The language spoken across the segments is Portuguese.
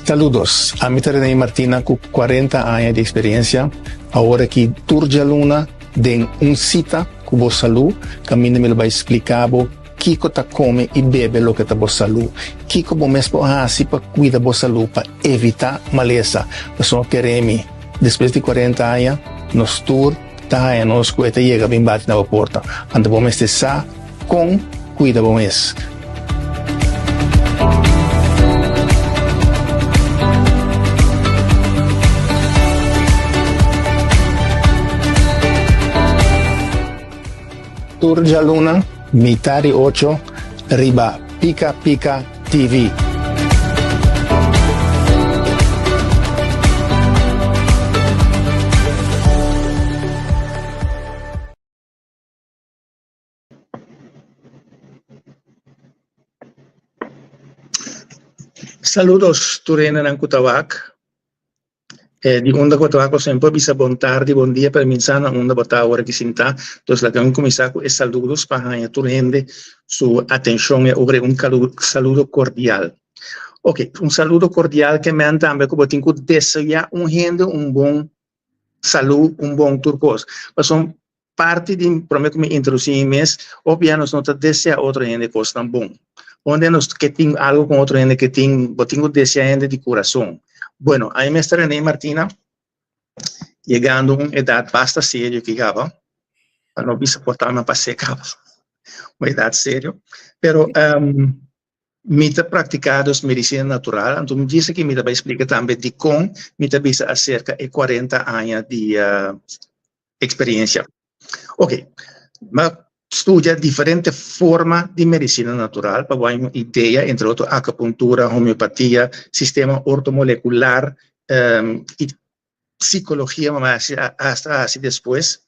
Saludos, a mí René Martina con 40 años de experiencia. Ahora aquí Turja Luna de un cita con vos salud, que a mí me lo va a explicar Kiko ta come e bebe lo que ta vos salud. Kiko bo mesmo así para cuidar vos salud, para evitar maleza. Pues no queremos, después de 40 años, nos tour, ta ya nos cuesta llega bien bate na porta. Ando bom este sa con cuida bom es. Turja Luna, Mitari 8, Riba Pika Pika TV. Saludos, Turena Nankutawak. Di onda Kutawak sempre bisa bom tarde, bom dia para mim sana onda botar a hora que sinta. Então, lá tem começar com esses saludos para a Turende, sua atenção é sobre saludo cordial. Ok, saludo cordial que me também que botinho desejar gente bom saúde, bom turcos. Mas são parte de prometo que me introduzir em mês, obviamente nós não desejar outra gente coisa tão bom. Onde nós que tem algo com outra gente que tem botinho desejar gente de coração. Bueno, aí me está René Martina, chegando a uma idade bastante séria que estava, para não se portar uma passeca, uma idade séria, pero me está praticando medicina natural, então me disse que me vai explicar também de como me está vista acerca de 40 anos de experiência. Ok, mas estudia diferentes formas de medicina natural para dar uma ideia, entre outros, acupuntura, homeopatia, sistema ortomolecular e psicologia, mas hasta assim depois.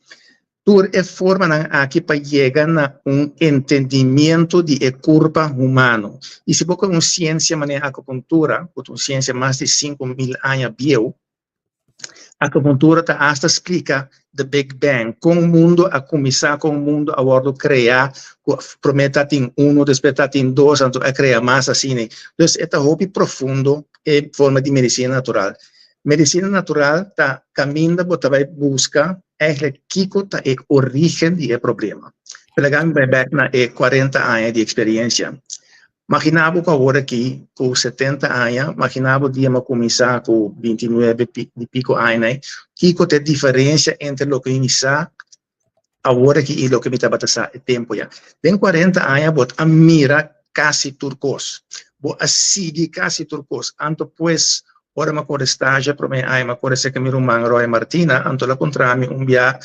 Tudo é forma aqui para chegar a entendimento de corpo humano. E se você uma ciência maneira acupuntura, uma ciência mais de 5.000 anos viu, a acupuntura hasta explica the Big Bang, como o mundo a começar, como o mundo a bordo criar, promete em depois em dois, então a criar mais assim. Então, é um hobby profundo em forma de medicina natural. Medicina natural está caminhando para buscar eigenlijk Kiko ta a origem do problema. Pelagan vai back na 40 anos de experiência. Imaginava que agora aqui, com 70 anos, imaginava que ia começar com 29 de pico anos, Kiko tem diferença entre o que iniciar agora aqui e o que me está batendo o tempo já. Tem 40 anos, você mira quase turcos. Você sigue quase turcos. Então, pues, ora ma cor estágio para mim, ai ma cor se que miro Roy Martina, anto la contrami via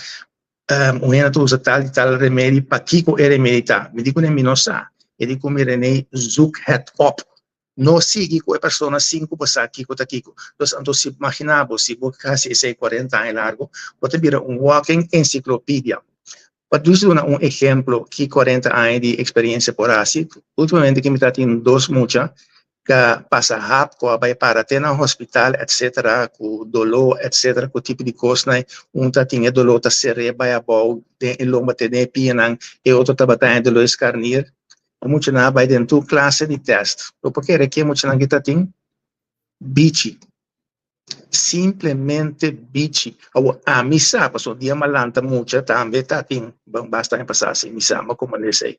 una tu usa tal remédio para Kiko e remédio. Me dico nem não sa, e dico mi René zoek het op. No sigue com a pessoa 5 passar Kiko ta Kiko. Então se imaginava se você quase 40 anos largo, você vira walking enciclopedia. Para dar exemplo que 40 anos de experiência por assim, ultimamente que me está tendo dois muchas que passa rápido, vai para até no hospital, etc., com dolor, etc., com tipo de coisa, tá tinha dolor da cerebro, vai a bom, tem lomba, tem pena, e outro tá batendo dolor escarnir, muito na vai dentro de classe de teste. Porque aqui muito na que tá tem bichi, simplesmente bichi. A missa, passou dia malanta muito, também tá tem, basta em passar assim, missa, mas como eu sei.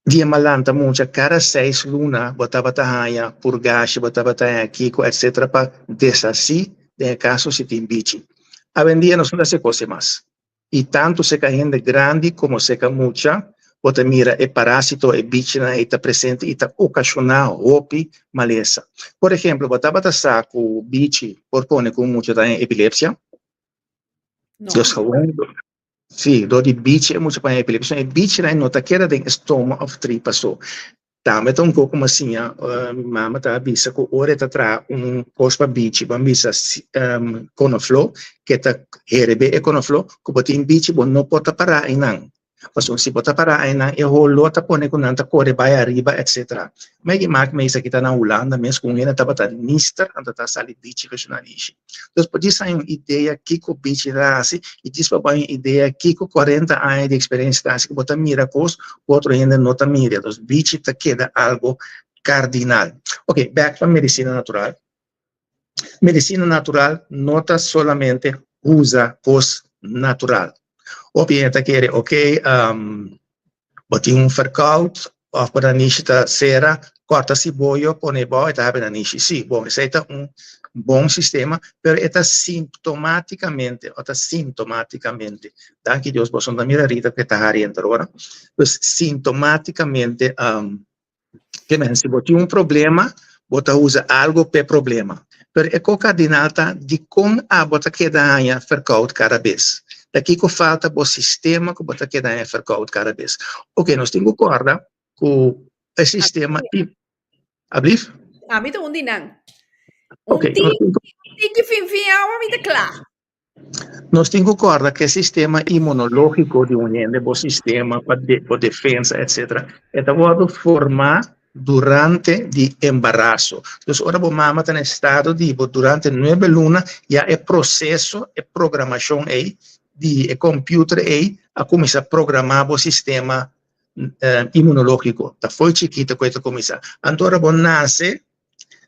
Dia malanta muito, cada 6 luna, botava tahanha, purgashi, botava tahanha, kiko, etc. para desassi, de caso se tem bichi. A vendia não são das coisas mais. E tanto se gente grande como se mucha, bota mira e parásito e bichi na está presente e está ocasional, roupi, maleza. Por exemplo, botava tahanha com bichi, por pone com muita tahanha epilepsia. Deus falando. Sim, dor de bicho é muito para epilepsia. E bicho não nota que era de estômago ou tripa só. Também tem como assim, mama tá bisa que hora tá tra coisa para bicho, vamos bisa conoflo, que tá herebe conoflo, que botin bicho bom não pode parar aí não. Mas se pode parar aí não, e rolo tá pone com nanta corre vai arriba, etc. Mas que marca mais aqui tá na Holanda, mesmo com ele tá batendo mister, anda tá sali bicho regionalista. Então pode ser uma ideia que o bicho dá assim, e diz para uma ideia que com 40 anos de experiência dá assim, que bota mira coisa, outro ainda não tá mira. Então bicho tá queda algo cardinal. Ok, back para medicina natural. Medicina natural no está solamente usa cosas natural. Of je het quiere, ok, botar verkoud, of para nichita cera, corta cebolla, pone boa, eta hebben nichi. Sim, bom, esse é bom sistema, pero está sintomaticamente, danke Deus, vos não mira rita que está ariendo agora, pues sintomaticamente, que men, se botar problema, bota usa algo per problema. Pero é co cardinal tá de com a bota que dá verkoud cada vez. Daqui que falta o sistema que bota que dá verkoud cada vez. Ok, nós temos corda com o sistema e ablief? Ami te undinang. Ok, que fin awa mi te klaar. Nós temos corda que o sistema imunológico de união, o sistema para defesa, etc. É de formar durante o embarazo. Então, ora, a mama está em estado de, durante 9 lunas, já é processo, é programação aí, de computer aí, a começar a programar o sistema imunológico. Tá foi chiquita que está começar. Então, ora, nasce,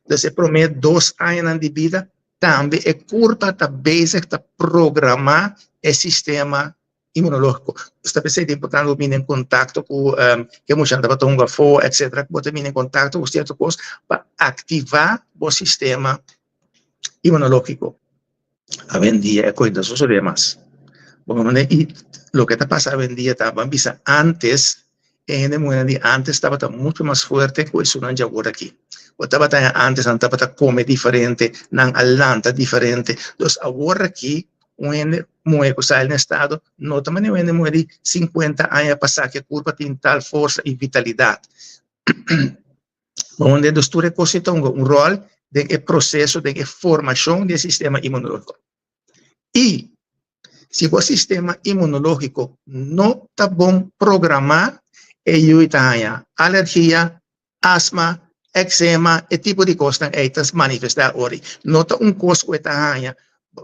você promete 2 anos de vida, também é curta, está basic, está programar o sistema imunológico. Está pensando importante vir em contato com que a gente está tomando fora, etc. Você vir em contato com certas coisas para ativar o sistema imunológico. A vendia é coisa dos demais. E o que está passando hoje em dia está visa antes, antes estava muito mais forte que isso não é agora aqui. Estava antes não estava come diferente, não alanta diferente. Então agora aqui moe que sai no estado, não também moe de 50 anos passar que a curva tem tal força e vitalidade. Onde os tuas coisas têm rol de processo de formação do sistema imunológico. E se o sistema imunológico não está bom programar, ele tem alergia, asma, eczema, e tipo de coisa que está manifestar hoje. Não está coisa que está aí,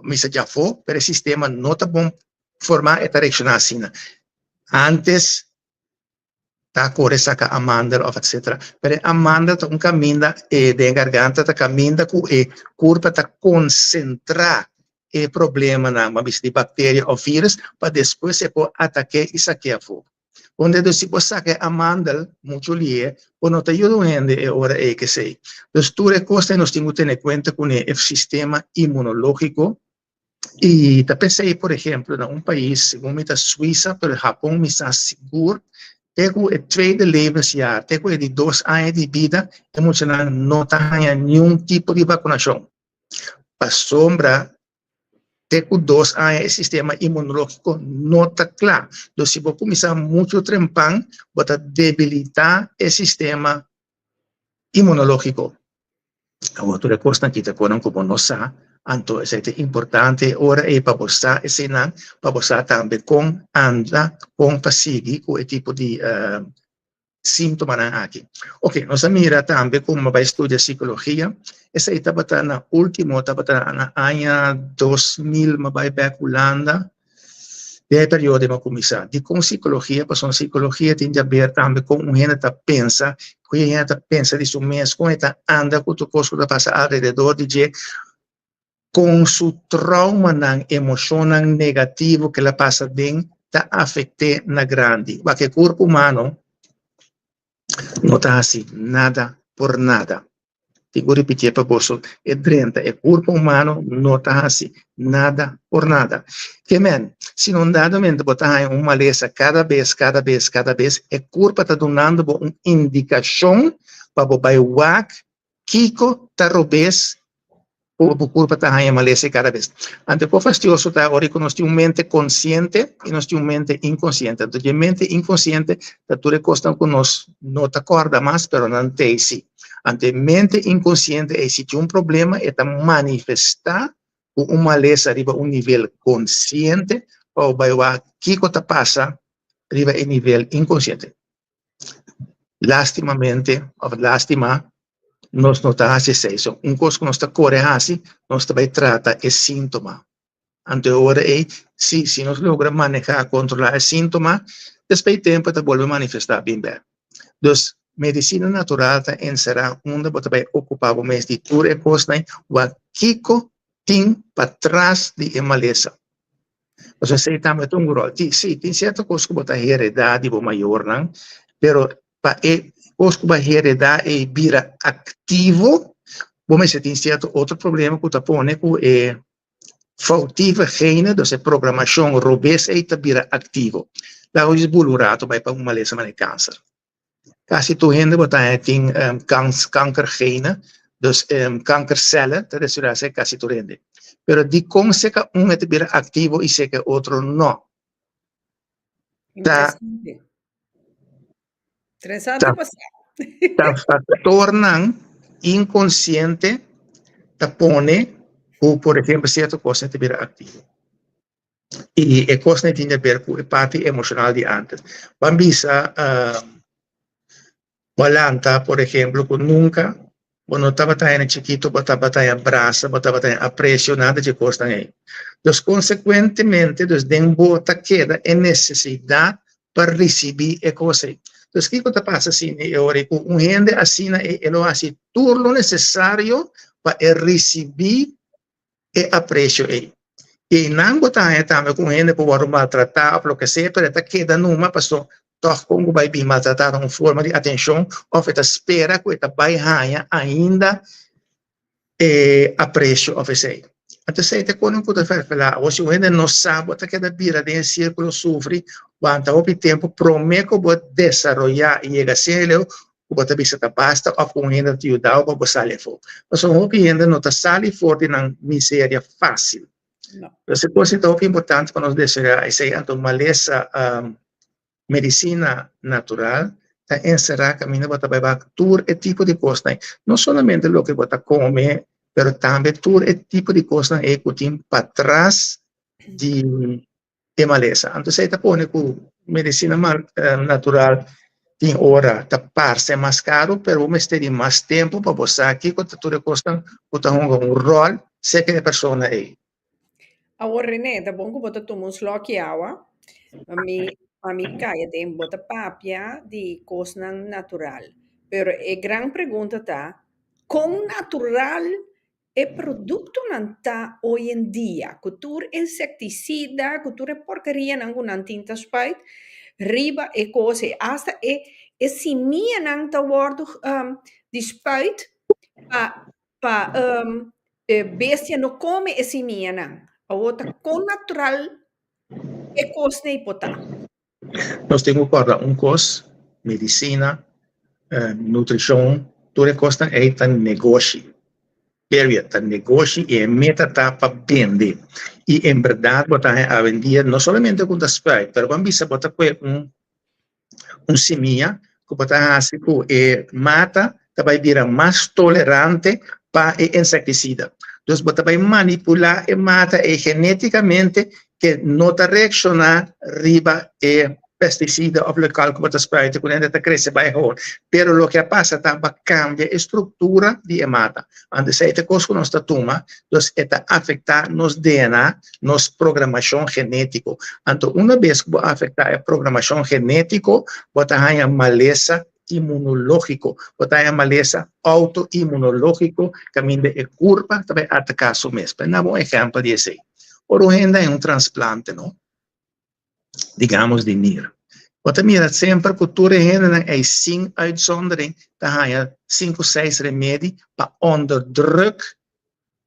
mas já foi, pero o sistema não está bom formar e reaccionar assim. Antes, está corre saca amandel, etc. Pero amandel está caminho de garganta, está caminho com a curva, está concentrar o problema na de bactéria ou vírus, para depois se pode atacar e saquear fogo. Onde se pode sacar amandel, muito lie, ou não está ajudando é hora que sei. Então, tudo coisa nós temos que ter em conta com o sistema imunológico. E pensei, por exemplo, em país, como a Suíça, pero Japão, está seguro, tem o 2e levensjaar, tem o de 2 anos de vida, e não tem nenhum tipo de vacunação. Para sombra, tem o 2 anos, o sistema imunológico não está claro. Então, se você começar muito trempão, você debilitar o sistema imunológico. A outra coisa que está como nós sabemos, então, é importante agora é para você ensinar, para você também com anda, com seguir com o tipo de sintomas aqui. Ok, nós mira também como vai estudar psicologia. Essa aí estava na última, estava na ano 2000, mas vai para a Holanda. É período de começar. De com psicologia, porque a psicologia tem a ver também com o que a gente pensa, com o que a gente pensa de si mesmo, com o que anda com o coisa que passa ao redor de com seu trauma emocional negativo que ela passa dentro, está afetando na grande. Porque o corpo humano não está assim, nada por nada. Tenho que repetir para você, é 30, o corpo humano não está assim, nada por nada. Que, se não dá momento botar uma maleza cada vez, o corpo está dando uma indicação para o baiuac, Kiko, tarobês, o culpa está aí maleza cada vez. Ante o fastioso está agora que nós temos mente consciente e nós temos mente inconsciente. Então, a mente inconsciente está tudo costa que nós não te acorda mais, pero não tem si. Ante mente inconsciente, se tem problema, está manifestar uma maleza arriba a nível consciente, ou vai o que está passa arriba a nível inconsciente. Lastimamente, nós não estamos fazendo isso. Coisa que nós estamos correndo, nós também trata o sintoma. Então, agora, se nós logramos manejar, controlar o sintoma, depois do tempo, está voltando a manifestar bem. Então, medicina natural ta encerrar onde você vai ocupar o mês de tour e costa, o kiko tem para trás de maleza. Você sei também um grau. Sim, tem certa coisa que você heredar de maior, não? Pero para coisa que você heredar e vira ativo, mas você tem certo outro problema que você põe que faltiva gene, então programação robês e vira ativo. Lá hoje bulurato vai para uma maleza de câncer. Kasi tu gente você tem câncer gene, então câncercellen, dat is waar ze kasi tu gente. Pero di con seca é vira ativo e seca outro não. Interessante. Interessante Tá tornam inconsciente, tá pone, ou por exemplo, certa coisa te vira ativo. E a coisa tem a ver com a parte emocional de antes. Bambisa, balanta, por exemplo, que nunca, quando estava tão chiquito, estava tão abraço, estava tão aprecio, nada de coisa aí. Então, consequentemente, dembo ta queda a necessidade para receber a coisa. Então, o que está passando assim, agora, com gente assim, ele faz tudo o necessário para receber o aprecio aí. E não botar também com gente para maltratar, ou o que seja, para queda numa pessoa, toch como vai vir maltratar uma forma de atenção, ou espera que vai ganhar ainda aprecio of sei. Então, se te quando pode falar, ou se o gente não sabe, que da vira de círculo sofre, quando ao tempo promete que vai desenvolver e chega a ser ele, o bota bisa ta basta ou com gente te ajudar para sair fora. Mas o que ainda não está sair fora na miséria fácil. Essa coisa é importante para nós desejar, então maleza medicina natural, tá encerrar caminho para trabalhar todo tipo de coisa, não somente o que você come, pero também todo tipo de coisa é que tem para trás de maleza. Então, você está pondo que medicina natural tem hora, tá parece mais caro, pero mas tem mais tempo para você aqui, que toda coisa, que tá um rol, sei que a pessoa é. Agora, René, tá bom que você toma um slok de água, a mim caia tem bota papia de coisa natural. Pero a grande pergunta tá, quão natural é produto não tá hoje em dia? Cultura insecticida, cultura porcaria não com tinta spite, riba e coisa, hasta e simia não tá wordo de spite pa bestia não come e simia não. A outra com natural é coisa nem botar. Nós temos agora coisa, medicina, nutrição, toda coisa é tá negócio. Period, tá negócio e a meta tá para vender. E em verdade, botar a vender não somente com das pais, mas vamos ver botar com semia, que botar assim que mata, vai virar mais tolerante para inseticida. Então, você vai manipular e mata geneticamente que não está reaccionar riba pesticida ou local que você espera quando ele cresce vai errar. Pero o que passa é que cambia a estrutura de mata. Antes essa coisa que nós toma, então está afetar nos DNA, nos programação genético. Então, uma vez que afetar a programação genético, você ganha maleza imunológico, botar a maleza autoimunológico, caminho de curva, também atacar o mesmo. Não é um exemplo disso. Ora, ainda é transplante, não? Digamos, de NIR. Você mira sempre que toda gente é sem uitzondering, dan ga 5, 6 remédios para onderdruk,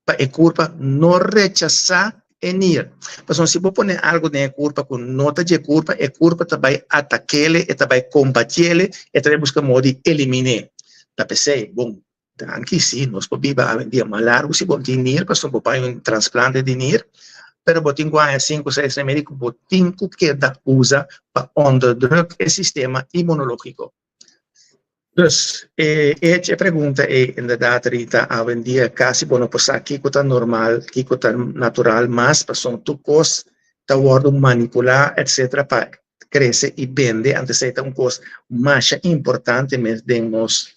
para a curva não rechazar e NIR. Mas se você põe algo na curva com nota de curva, a curva vai atacar-lhe, vai combater-lhe, e vai buscar modo de eliminar. Da pensei, bom, aqui sim, nós podemos vender mais largo, se você tem NIR, mas não pode transplante de NIR, pero botin guai 5, 6 remédios, botin que da usa para onderdruk o sistema imunológico. Dus, a pergunta é, verdade, Rita, hoje em dia, quase, não pode que está normal, que está natural, mas, são tucos, está word manipular, etc., para crescer e vender, antes de uma coisa mais importante, mesmo de nossa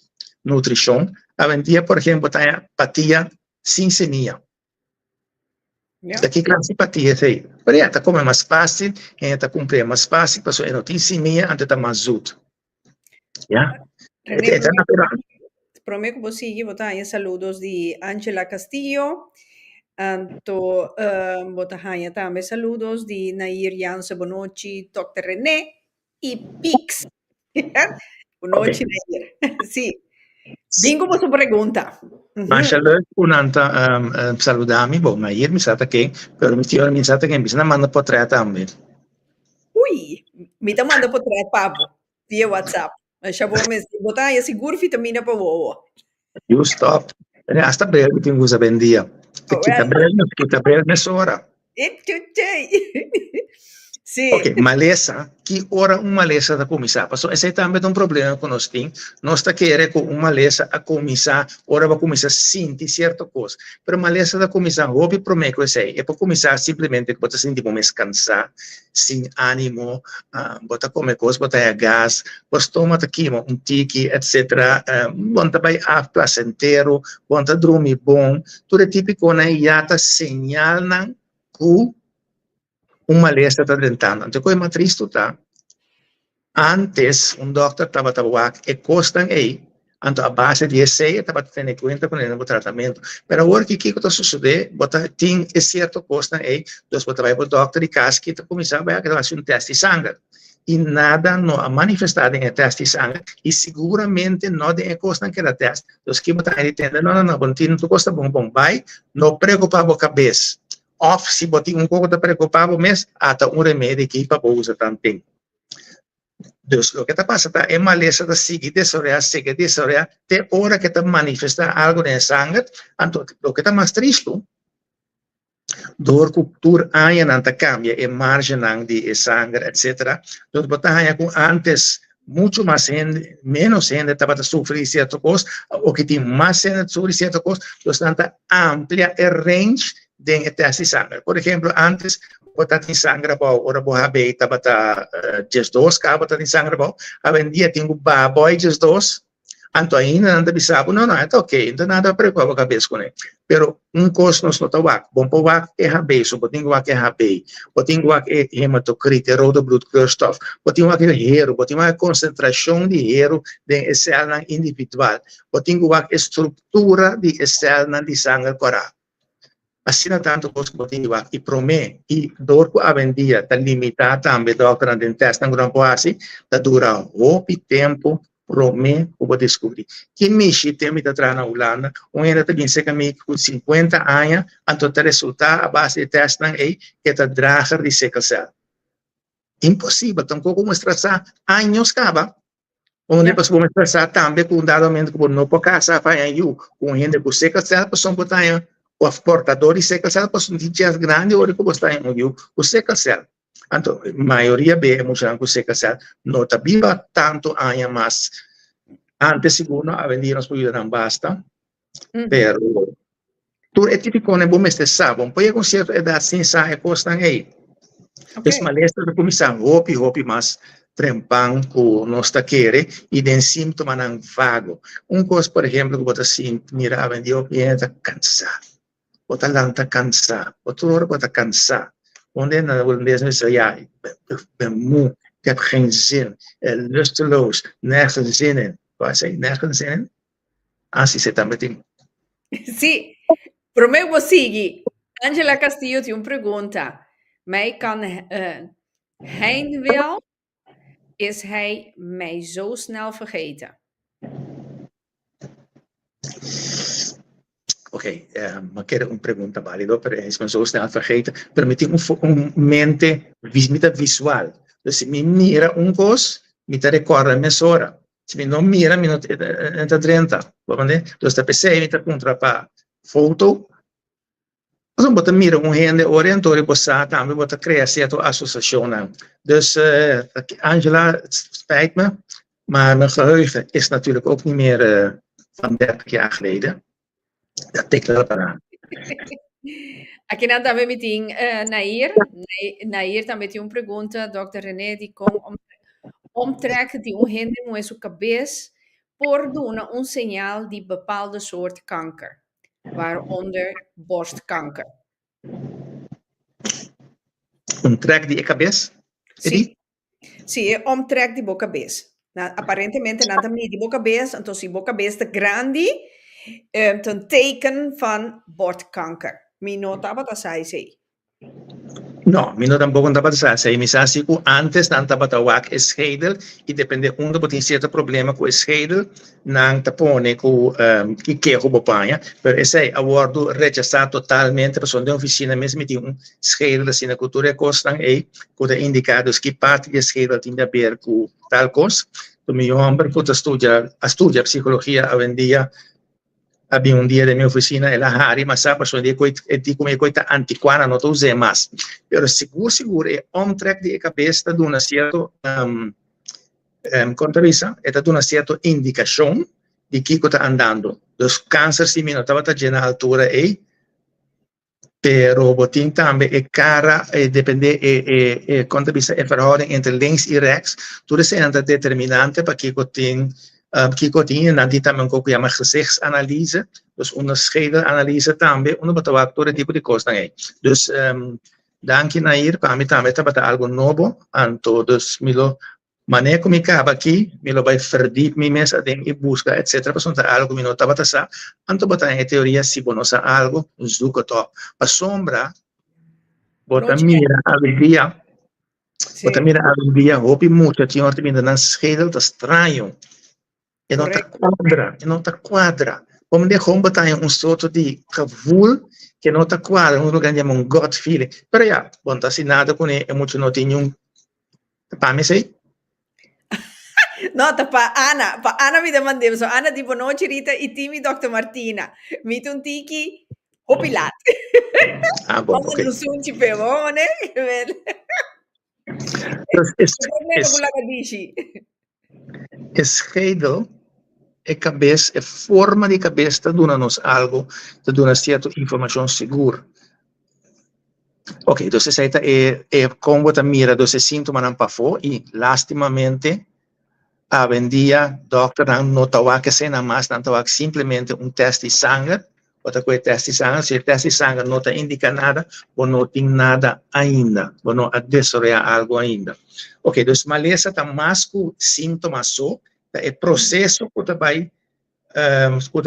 nutrição. Hoje em dia, por exemplo, está patia sem semilla. Daqui classe patia, sei. Mas está como mais fácil, está cumprir mais fácil, porque não tem semilla, antes está mais útil. Yeah? René, È natural. prometo que você botar saludos de Angela Castillo. Anto botar também saludos de Nair Jansen Bonochi, Dr. René e Pix. Bonochi, Ok. Nair. Sì. Bingo com sua pergunta. Mas leuk unanta saludami, bom, mas hier mi sata que, pero mi tío mi sata que empieza a mandar portrait também. Ui, mi te manda por trás, papo, via WhatsApp. Mas já vou botar seguro vitamina para o Just op. Hasta breve mi tingusa ben dia. Kita breve mesora. Sì. Ok, malesa, que ora malesa da começar. Passou, esse é também um problema que nós temos. Nós está querendo com malesa a começar, ora vai começar a sentir certa coisa. Mas malesa da começar, hobby prometo esse aí. É para começar simplesmente para sentir mais cansado, sem ânimo, bota comer coisa, bota gás, pois toma aqui tique, etc. Bota vai a placentero, bota dormir bom. Tudo é típico, né? E já está señal na malestar está tentando. Então, coisa mais triste tá? Antes, doctor estava trabalhando e costan aí, então a base de esse estava tendo conta com o tratamento. Mas agora que está sucedendo, tem certo costan aí, então você vai para o doctor e casa que começar a fazer um teste de sangue. E nada não a manifestado em teste de sangue, e seguramente não tem costan que era teste. Então, que você está entendendo, não, tem costa bom, vai, não preocupa a cabeça. Of se botar pouco de preocupado, mas até remédio que para usar também. Dus o que está passando é maleza da seguir desoriar, até hora que está manifestar algo na sangue, então o que está mais triste, dor cultura aí não cambia, é margem de sangue, etc. Então, botar com antes muito mais gente, menos gente estava a sofrer certa coisa, ou que tem mais gente sofrer certa coisa, então está amplia o range de teste de sangue. Por exemplo, antes, botar em sangue bom, ora boa bem, estava just dos, botar em sangue bom, a vendia tem baboy just dos, então ainda não bisabo, não, é ok, então nada preocupa a cabeça com ele. Pero coisa não está vac, bom para vac é rabei, so botinho vac é rabei, botinho vac é hematocrite, roda bloedkleurstof, botinho vac é hero, botinho vac é concentração de hero de célula individual, botinho vac é estrutura de célula de sangue coral. Assim, tanto coisa que botinho vac e promete, e dor que a vendia está limitada também, doctor, não testa, não grande assim, está dura pouco tempo, promete, eu vou descobrir. Que mexe tem me atrás na Holanda, ainda tem que com 50 anos, então o resultado a base de teste aí, que é drager de sickle cell. Impossível, então como estressar anos acaba. Onde depois vamos estressar também com um dado momento que não pode casar, vai aí, com gente com sickle cell, pessoa que está o portador de sickle cell, pessoa que é grande, ou que está aí, o sickle cell. Então, a maioria vemos que o sickle cell não está viva tanto anos, mas antes, segundo, a vendia nos podia não basta, pero tu é típico, né, bom, mas sabe, pode com certa idade, sem sair, costam aí. Então, malestar de começar, hopi, mas trempang ko nós está querer e den síntoma não vago. Coisa, por exemplo, que você assim, mira, a vendia, está cansado, você não está cansado, outra hora você está cansado. Onde na holandês is ja, ik ben moe, ik heb geen zin, lusteloos, nergens zin in. Waar zei nergens zin in? Assim você também tem. Sim, prometo você. Angela Castillo tem uma pergunta. Mij kan Hein wel, is hij mij zo snel vergeten? Ok, maar quero uma pergunta válida, pero é zo snel vergeten. Pero me tem mente visual. Dus se me mira coisa, me recorda a mesura. Se me não mira, me não entra 30. Então, está pensando, me está contra para foto. Então, você mira gente orientor e você também você cria certa associação. Dus, Angela, spijt me, maar mijn geheugen is natuurlijk ook niet meer van 30 jaar geleden. Dat tikt wel aan. Aqui na também me tem Nair também tem uma pergunta, Dr. René, die komt omtrekken die onhinder met zijn cabeça por doen signaal die bepaalde soort kanker, waaronder borstkanker. Omtrek die cabeça? Sim, omtrek die cabeça. Aparentemente nada meer die bocabeest, en die bocabeest grandi, ten teken van botkanker. Mi nota wat zei ze. No, mi no tampoco andaba a pensar, mi sa que antes não estava a schedel e depende onde você tem certo problema com o schedel, não te pone com que o bopanha, pero esse awardo rechaçar totalmente, pessoa de oficina mesmo tem schedel assim na cultura costan e com indicados que parte do schedel tem a ver com tal coisa. O meu homem pode estudar psicologia hoje em dia. Havia dia da minha oficina, ela hari, mas a pessoa de como coisa antiquada, não usa mais. Mas seguro, é track de cabeça de uma certa contabilização, é de uma certa indicação de que está andando. Os cânceres, se não estava na altura aí, pero botin também é cara, depende, contabilização é verhouding entre links e rechts, tudo isso é determinante para que tem Kikotin, nanti também o que chama gezichtsanalyse, dus onderscheidenanalyse também, betawa todo tipo de coisa aí. Dus, danke Nair, para mim também está algo novo, então, dus, maneira como acaba aqui, me vai perder minha mesa de busca, etc. Para algo que não estava a então, botar em teoria, se você algo, zuca to, para sombra, bota mira a dia, bota mira a dia, hope muito, tinha outra vida na schedel, tá estranho. E não está quadra. Como de como botar sorto de cavul que não está quadra, lugar de gut feeling. Pero já, bom, tá assinado com ele, é muito não tem para mim sei. No, pa Ana mi domandeva, so Ana tipo no cirita i timi Dr. Martina, mi tuntiki hopilat. Ah, bom, ok. Non sono ci pevone. Schedel é cabeça, é forma de cabeça, dá-nos algo, dá-nos certa informação segura. Ok, então essa é como você mira, então sintoma não passou e, lastimamente, a vendia, doctor não estava que ser nada mais, não estava simplesmente teste de sangue, outra coisa teste de sangue, se o teste de sangue não te indica nada, ou não tem nada ainda, ou não adessoreia algo ainda. Ok, então, maleza está mais com sintomas só, é processo que você vai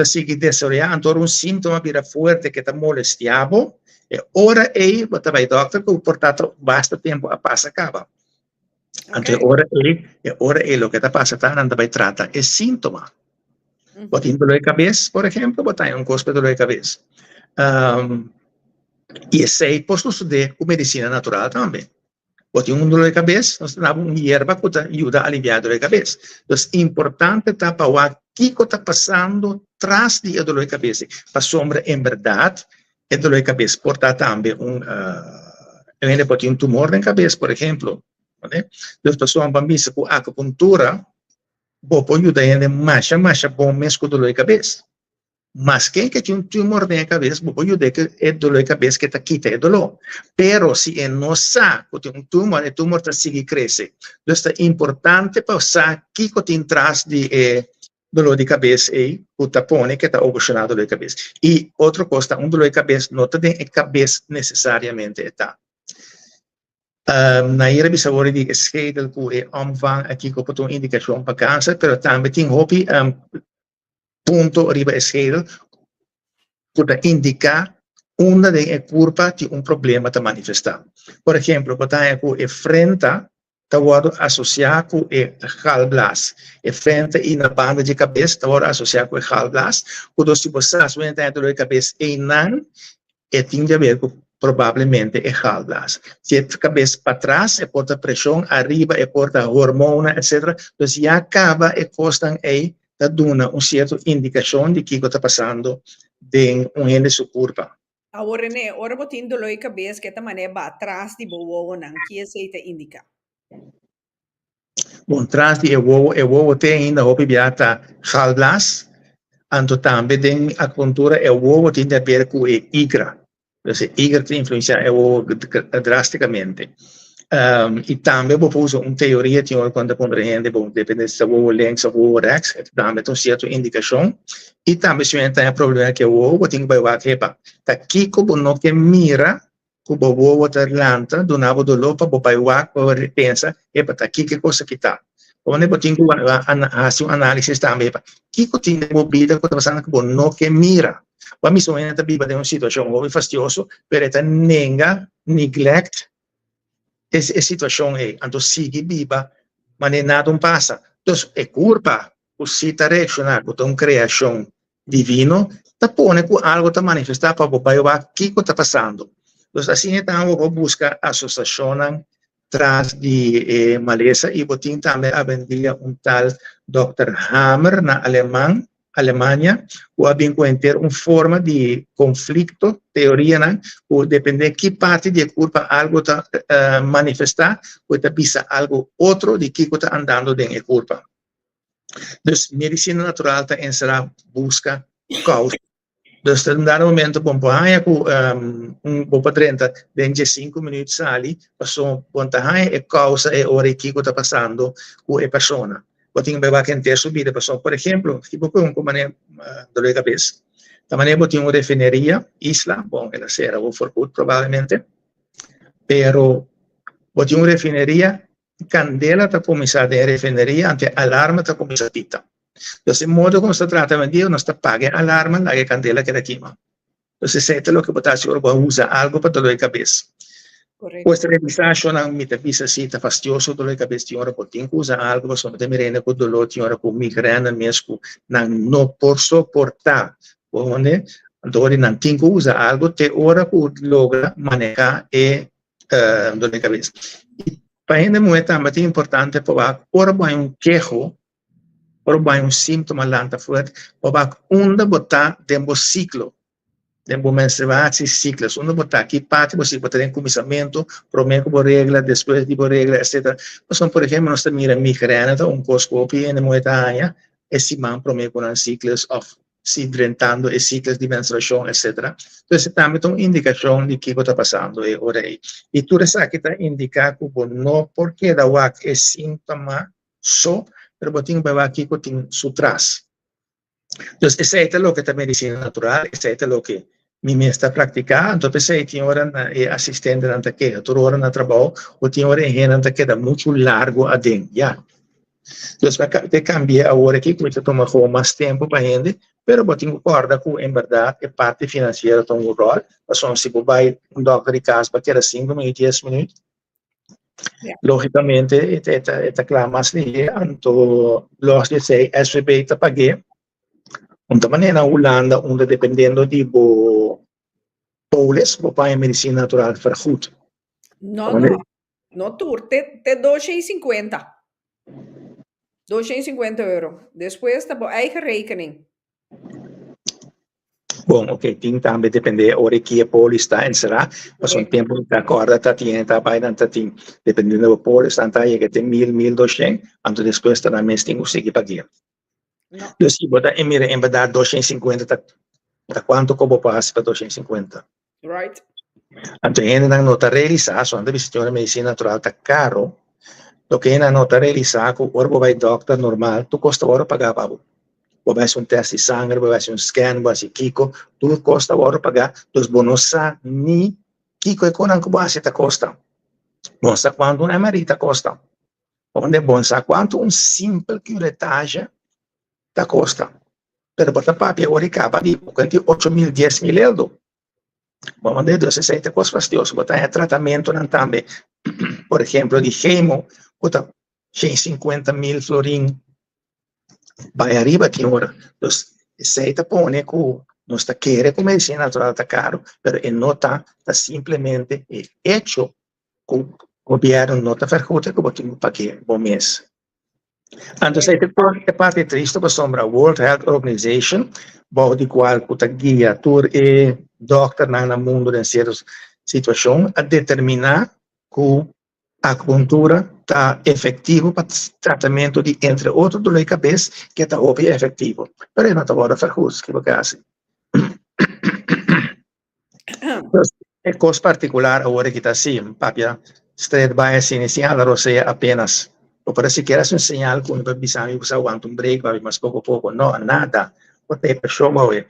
seguir desorientando, então síntoma vira forte que está molestiavo, e ora aí você vai doctor, que portanto basta tempo a passa acaba. Então ora é o que está passando, não vai tratar é síntoma. Você tem dor de cabeça, por exemplo, você tem cospe de dor de cabeça. E esse é posso estudar com medicina natural também. Você tem dor de cabeça, nós temos uma erva que ajuda a aliviar a dor de cabeça. Então, é importante para o que está passando atrás da dor de cabeça. Para sombra, em verdade, a dor de cabeça pode ter também pode ter um tumor na cabeça, por exemplo. Então, as pessoas vão ver com acupuntura, pode ajudar a mais bom mesmo com dor de cabeça. Mas quem que tem um tumor na cabeça, pode ajudar que é dor de cabeça que está quita o dolor. Pero se não sabe que tem o tumor está seguir crescer. Então, é importante para saber que tem atrás de dolor de cabeça e o tapone que está ocasionando dor de cabeça. E outra coisa, dolor de cabeça não tem a cabeça necessariamente está. Na hier bisa de schedel que é omvang aqui com uma indicação para câncer, pero também tem hobby ponto arriba schedel que indica onde a curva de problema te manifestar. Por exemplo, botar que frente está associado com o galblas, e frente e na banda de cabeça está associado com o galblas, quando se você está dor de cabeça e não, tem a ver com provavelmente é galblas. Se a cabeça para trás, é porta pressão, arriba é porta hormona, etc. Então, já acaba e costam aí, está dando certa indicação de que está passando de ende sua curva. Agora, René, ora botin dolor de cabeça que também vai atrás de boa não, que é se indica. Bom, atrás de o tem ainda o pibiata galblas, então também tem a acupuntura é o tem a ver com o igra. Então, igra tem influencia drasticamente. E também vou usar uma teoria que quando compreende, depende se o links ou o rechts, também tem certa indicação. E também se tem problema que o tem que vai repa. Tá aqui como não que mira, como o outra lanta, do nabo do lopa, o pai o pensa, epa, tá aqui que coisa que tá. Onde botin ku hace un análisis também. Kiko tinha movida quando passando que no que mira. Wa mi sono nata biba de uma situação muito fastidioso, pero eta nenga neglect essa situação aí. Então sigue biba, mas nada não passa. Então é culpa o cita reaccionar com uma criação divino, tá pone com algo tá manifestar para o pai o que está passando. Então assim então eu vou buscar associação tras de maleza e botin também a vendia tal Dr. Hammer na Alemanha, o abin ter uma forma de conflito, teoria, né? O depender que parte de culpa algo está manifestar, ou está bisa algo outro de que está andando dentro de culpa. Então, medicina natural está encerrar busca causa. Então, em dado momento, bom, bom padrenta, dentro de 5 minutos ali, passou bom é causa é hora que está passando com a pessoa. Botin beba que ter subida, passou, por exemplo, tipo como maneira dor de cabeça. Da maneira botin uma refineria, isla, bom, ela será o Forcut provavelmente, pero botin uma refineria, candela está começando a refineria, ante alarma está começando a tita. Então, em modo como se trata de Deus, nós está pagando alarma, lá que candela que da queima. Então, se é lo que botar se usa algo para dor de cabeça. Questa revisazione mi capisce sì, è fastidioso dolore di cabeza, ti ora potin usa algo, sono te mirene con dolore, ti ora con migrana, mesco, non por sopportar, onde, dolore non ti usa algo, te ora logra manejar dolore di cabeza. Para gente muito também importante, para ora vai quejo, ora vai síntoma lanta fuerte, para onde botar dentro ciclo. Tempo menstruação, ciclos, onde botar aqui parte, você botar em começamento, primeiro com regra, depois de regra, etc. Então, por exemplo, nós temos migrana, oncoscopia, em moetanha, esse man primeiro com ciclos of se drenando, e ciclos de menstruação, etc. Então, esse também é uma indicação de que está passando agora aí. E tudo isso aqui está indicando que não porque da UAC é sintoma só, mas botinho vai aqui que tem sutras. Então, esse é o que é a medicina natural, esse é o que me está praticando. Então, esse é hora assistente na que, toda hora na trabalho, ou tem hora em na que dá muito largo a dentro, já. Então, te cambia a hora que você toma mais tempo para gente, pero você concorda que, em verdade, a parte financeira tem um rol. Então, se você vai doctor de casa para ter 5 minutos, 10 minutos, logicamente, é claro, mas então, los de sei, SVB está pagando. Então, maneira na Holanda, onde dependendo de polis, vai medicina natural para goed. No tour, te 250. 250 euro. Depois está por eigen rekening. Bom, ok, tem também depender hora que a polis está encerrada, mas um tempo da corda está tinha vai não está tinha, dependendo do polis está aí que tem 1.200, então depois está na mês tem que seguir pagar. Então, se botar em verdade 250, tá quanto como passa para 250? Right. Então, ainda não está realizado, quando você tem medicina natural está caro, do que ainda não está realizado, o vai doctor normal, tu custa hora pagar para vai ser teste de sangue, vai ser scan, vai ser Kiko, tudo custa hora pagar, dos bonosa ni Kiko é quanto base tá custa. Não sabe quanto uma marita custa. Onde é bom sabe quanto simples curetagem da costa. Pero botar papel ori capa di 8.000, 10.000 euros. Vamos a ver, se é coisa fastidiosa, botar tratamento não também. Por exemplo, de chemo, botar 150.000 florim. Vai arriba que hora. Então, se está põe que não está querendo com medicina natural está caro, pero não está simplesmente hecho com o governo não está ferrado que botar pagar bom mês. Então, é parte triste para a World Health Organization, de qual a guia tour e doctor no mundo em certas situações, a determinar que a acupuntura está efetiva para tratamento de, entre outros, dor de cabeça, que está óbvio efetivo. Mas não está agora ferroso, que você faz. É coisa particular agora que está assim, papia, straight by se iniciar a roceia apenas. O para se queres um sinal que não precisa me usar um break, mas pouco a pouco, não, nada. O te pessoa hoje.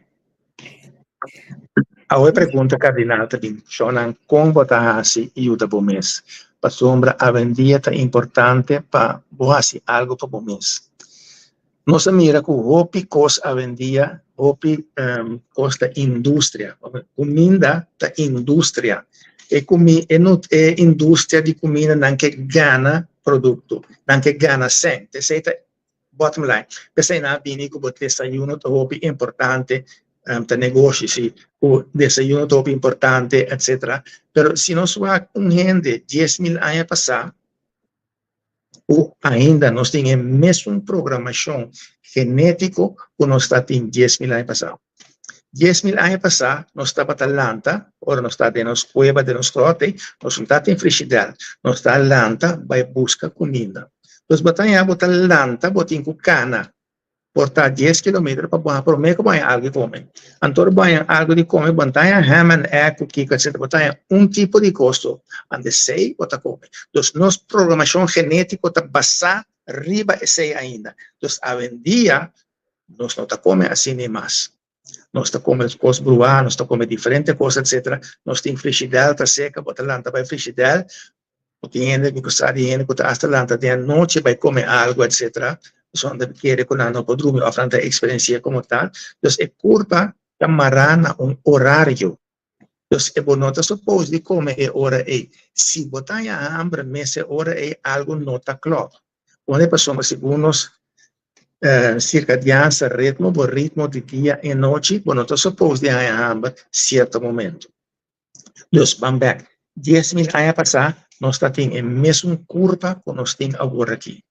A outra pergunta cardinal também, Shonan, como botar assim ajuda para o mês? para sombra a vendia tá importante para boas algo para mês. Nós mira que o hopi costa a vendia, hopi costa indústria, comida da indústria. É indústria de comida não que ganha produto, não que ganha sem. Essa é bottom line. Pensei na bini que o desayuno é hopi importante, de negócio, se o desayuno é hopi importante, etc. Pero se nós vamos com gente 10.000 anos passar, ou ainda nós temos a mesma programação genética que nós temos 10.000 anos passar. 10.000 anos passar, nós estávamos em Atlanta, ou nós estávamos na nossa cueva, de nosso trote, nós não estávamos em frigideira, nós estávamos em Atlanta, vai buscar comida. Nós batemos em Atlanta, botamos com cana, portar 10 km para comer algo de comer. Então, algo de comer, botar ham and egg, cookie, etc. Botar tipo de custo, onde sei, botar comer. Então, nossa programação genética está basada riba e sei ainda. Então, a vendia, nós não está comendo assim nem mais. Nós está comendo coisas bruas, nós está comendo diferentes coisas, etc. Nós temos frigideira, está seca, botar lá, vai frigideira, tem gente que gosta de gente que está hasta lá, tem noite, vai comer algo, etc. Sonda quiere con no podrumi offrire experiencia como tal. Entonces, è curva camarana un orario. Entonces, è bonota suppose di come è ora è. Si botaglia hambre, mese ora è algo nota clock. Quando persone secondo circadianza, ritmo di dia e noche, bonota suppose di hambre certo momento. Dus, bam back. 10.000 anos passar, nós estamos em mesma curva que nós temos agora aqui.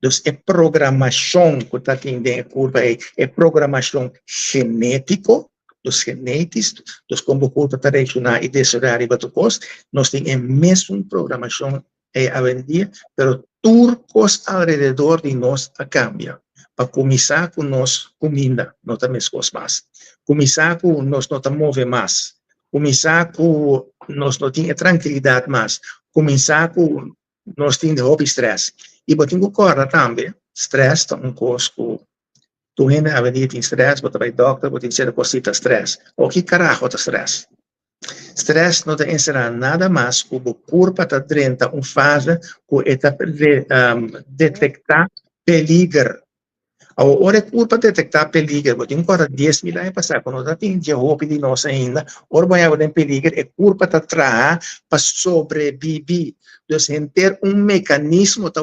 Dus é programação que está tendo em curva, é programação genética, dos genéticos, dos como o corpo está reaccionando e desejar para o costo, nós temos a mesma programação a vendia, mas turcos alrededor de nós a cambia. Para começar com nós comida, não está mais mais. Começar com nós não está mover mais. Começar com nós não tem tranquilidade mais. Começar com nós temos hobby stress. E botinho corda também, stress tá costo. Tu ainda a venir tem stress, bota vai doctor, botinho ser cosita stress. O que carajo tá stress? Stress não te ensina nada mais que o corpo tá dentro fase que está detectar peligro. A hora que o corpo detectar peligro, botinho corda 10.000 anos passar, quando tá tem de roupa de nós ainda, ora vai haver peligro, e o corpo tá atrás para sobreviver. Então, ter mecanismo para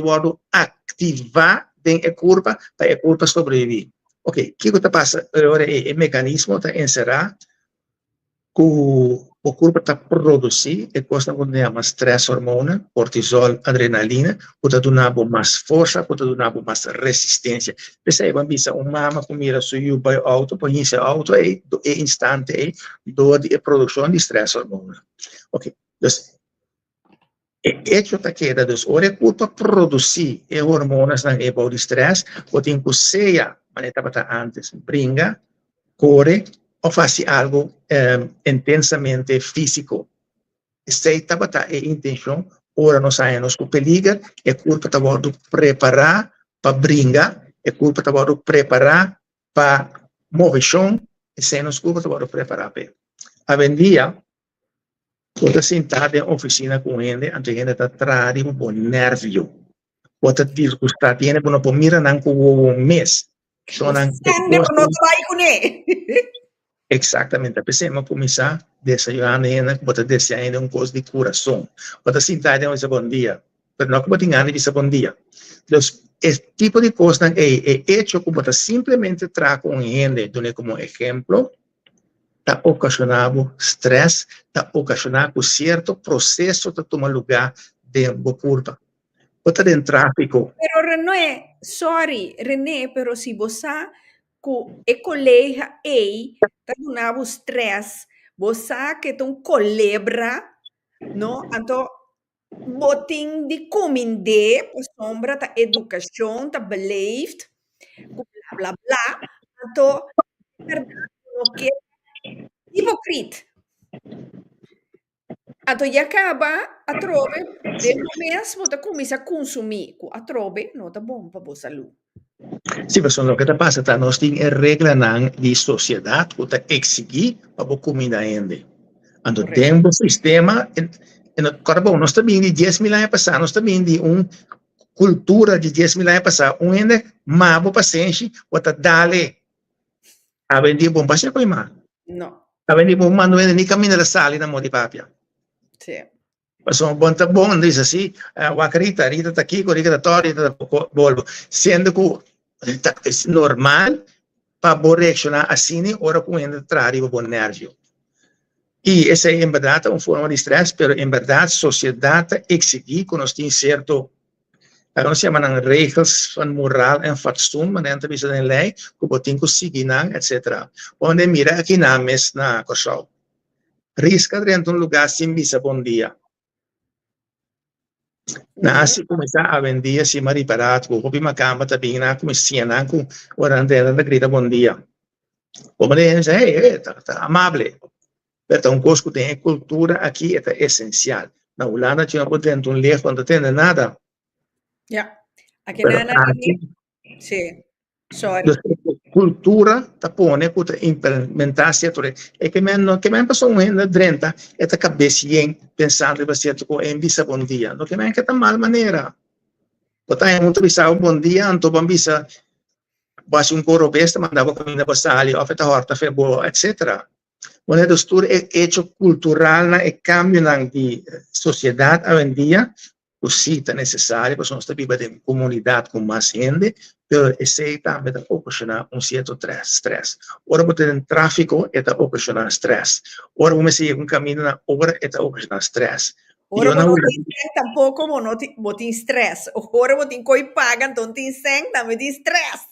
ativar a curva para a curva sobreviver. Ok, o que está passando agora é o mecanismo está encerrar que a curva está produzindo e coisa que chama stress hormona, cortisol, adrenalina, que está dando mais força, que está dando mais resistência. Pensei, vamos ver, mama que mira subiu para o auto, põe esse auto é instante de produção de stress hormona. Ok, então, hecho taqueda dos ore culpa produzir e hormonas na eba de stress, o tempo seja, maneta para antes, brinca, corre, ou faz algo intensamente físico. Se tabata é intenção, ora nós saímos com peligro, é culpa de preparar para brincar, é culpa de preparar para movição, e se nos culpa de preparar para. A vendia, quando sentada em oficina com ele, a gente está atrás de nervio. Quando está tendo uma pomira não com um mês. Exatamente. Pensamos começar desayunando, botar desayunando coisa de coração. Quando sentada em bom dia, mas não como tinha de bom dia. Então, esse tipo de coisa é hecho como simplesmente trazer com ele, como exemplo. Está ocasionando stress, está ocasionando certo processo de tomar lugar dentro da curva. Outra dentro tráfico. Pero René, sorry, René, pero se você é colega está dando stress, você que tem culebra, não? Então, botin de comida, por sombra, da educação, da beleefd, blá, blá, blá. Então, verdade, não que hipocrita. Então, já acaba a trobe, depois mesmo, você começa a consumir, a trobe não está bom para a saúde. Sim, mas o que está passando, nós temos regra de sociedade que está exigir para a comida ainda. Então, dentro do sistema, Corabão, nós também de 10.000 anos passados, nós também de cultura de 10.000 anos passados, ainda mabo paciente, bota dale, a vender bom paciente com irmã. No. A vender bom, mas não é nem caminho da sala na mão de papia. Sì. Passou bom, tá bom, diz assim, o Rita tá aqui, o Rita tá volvo. Sendo que é normal para reaccionar assim, ora com ainda traz o bom energia. E essa é, em verdade, uma forma de estresse, mas, em verdade, a sociedade exige que nós temos certo, nós chamamos de regras van moral e fatsoen, mas dentro disso tem lei, que você tem que seguir, etc. Onde mira aqui na mesa, na Corsol. Risca dentro de um lugar sem visa bom dia. Nasi começar a vender, se mariparado, com roupa e macamba, também, começar com o orandela da grita bom dia. Como ele diz, tá amável. Então, conosco tem cultura aqui, é essencial. Na Holanda, tinha dentro um leiro, quando tem nada. Yeah. Aqui na sì, sorry. Cultura, tapone, que implementar certo. É que me passou um 30, é a cabeça pensando que você em visa bom dia. Não que me que tá mal maneira. Botar muito visa bom dia, então bom visa, basta coro besta, mandava comida para sali, oferta horta, febo, etc. Quando é desturo é hecho cultural, é cambio de sociedade hoje em dia, o cita necessário, porque nós estamos em comunidade com mais gente, mas esse também está ocasionando certo stress. Ora, você tem tráfico, está ocasionando stress. Ora, você tem caminho na obra, está ocasionando stress. Ora, não tem tampouco, não tem stress. Ora, você tem paga, então tem sangue, também tem stress.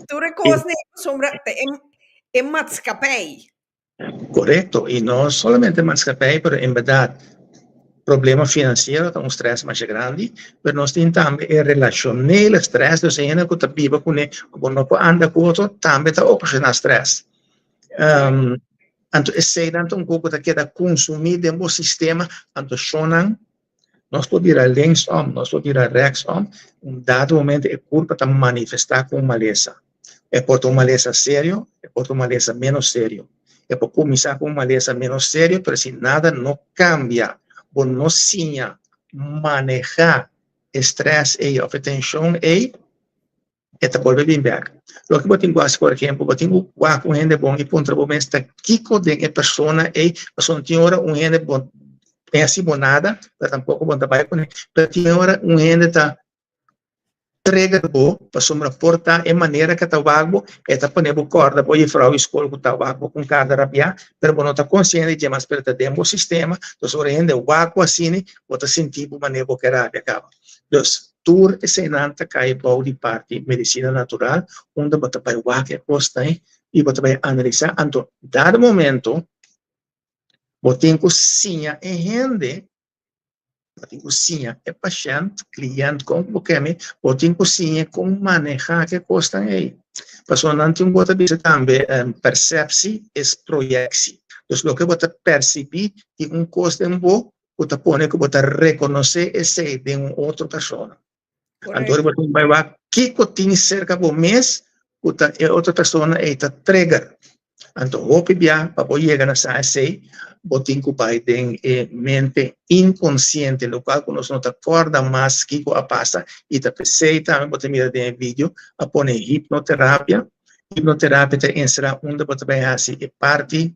Tu reconhece sombra, é matscapei. Correto, e não somente matscapei, mas em verdade, problema financeiro, um stress mais grande, mas nós temos também relacional stress, então, se a gente vive com ele, quando anda com outro, também está ocasionando stress. Então, esse é um pouco daquela consumir do sistema, então, chonan, nós podemos ir linksom, nós podemos ir rechtsom, dado momento, é culpa de manifestar com maleza. É por uma maleza sério, é por uma maleza menos sério. É por começar com uma maleza menos sério, mas se nada não cambia, ou não se manejar estresse e tensão, é volver bem back. Lo que eu tenho quase, por exemplo, eu tenho com gente bom e ponto bom, está aqui com a pessoa, e a pessoa tem hora gente bom, é assim bom nada, mas tampouco bom trabalho com ele, mas tem hora gente está entrega bo para sombra porta e maneira que tabaco é tá ponendo corda poi frau escola com tabaco com cada rabia per não tá consciente de mais perto do sistema do sorrende o água assim o tá sentindo maneira que rabia acaba dos tour ensinante cai bom de parte medicina natural onde bota para o que posta e bota para analisar então dado momento botem cozinha e rende botem cozinha é paciente, cliente com porque botem cozinha com manejar que custa aí. Passou não tem bota bisa também percepção e projeção. Então o que bota perceber que custo bom, bota pone que bota reconhecer esse de outra pessoa. Então bota vai que tem cerca do mês, bota outra pessoa é tá trigger. Então o que via para poder chegar nessa sei botin que pai tem mente inconsciente, no qual nós não te acorda mais que a passa e te pensei também botar mira de vídeo a pôr hipnoterapia te ensina onde você vai assim é parte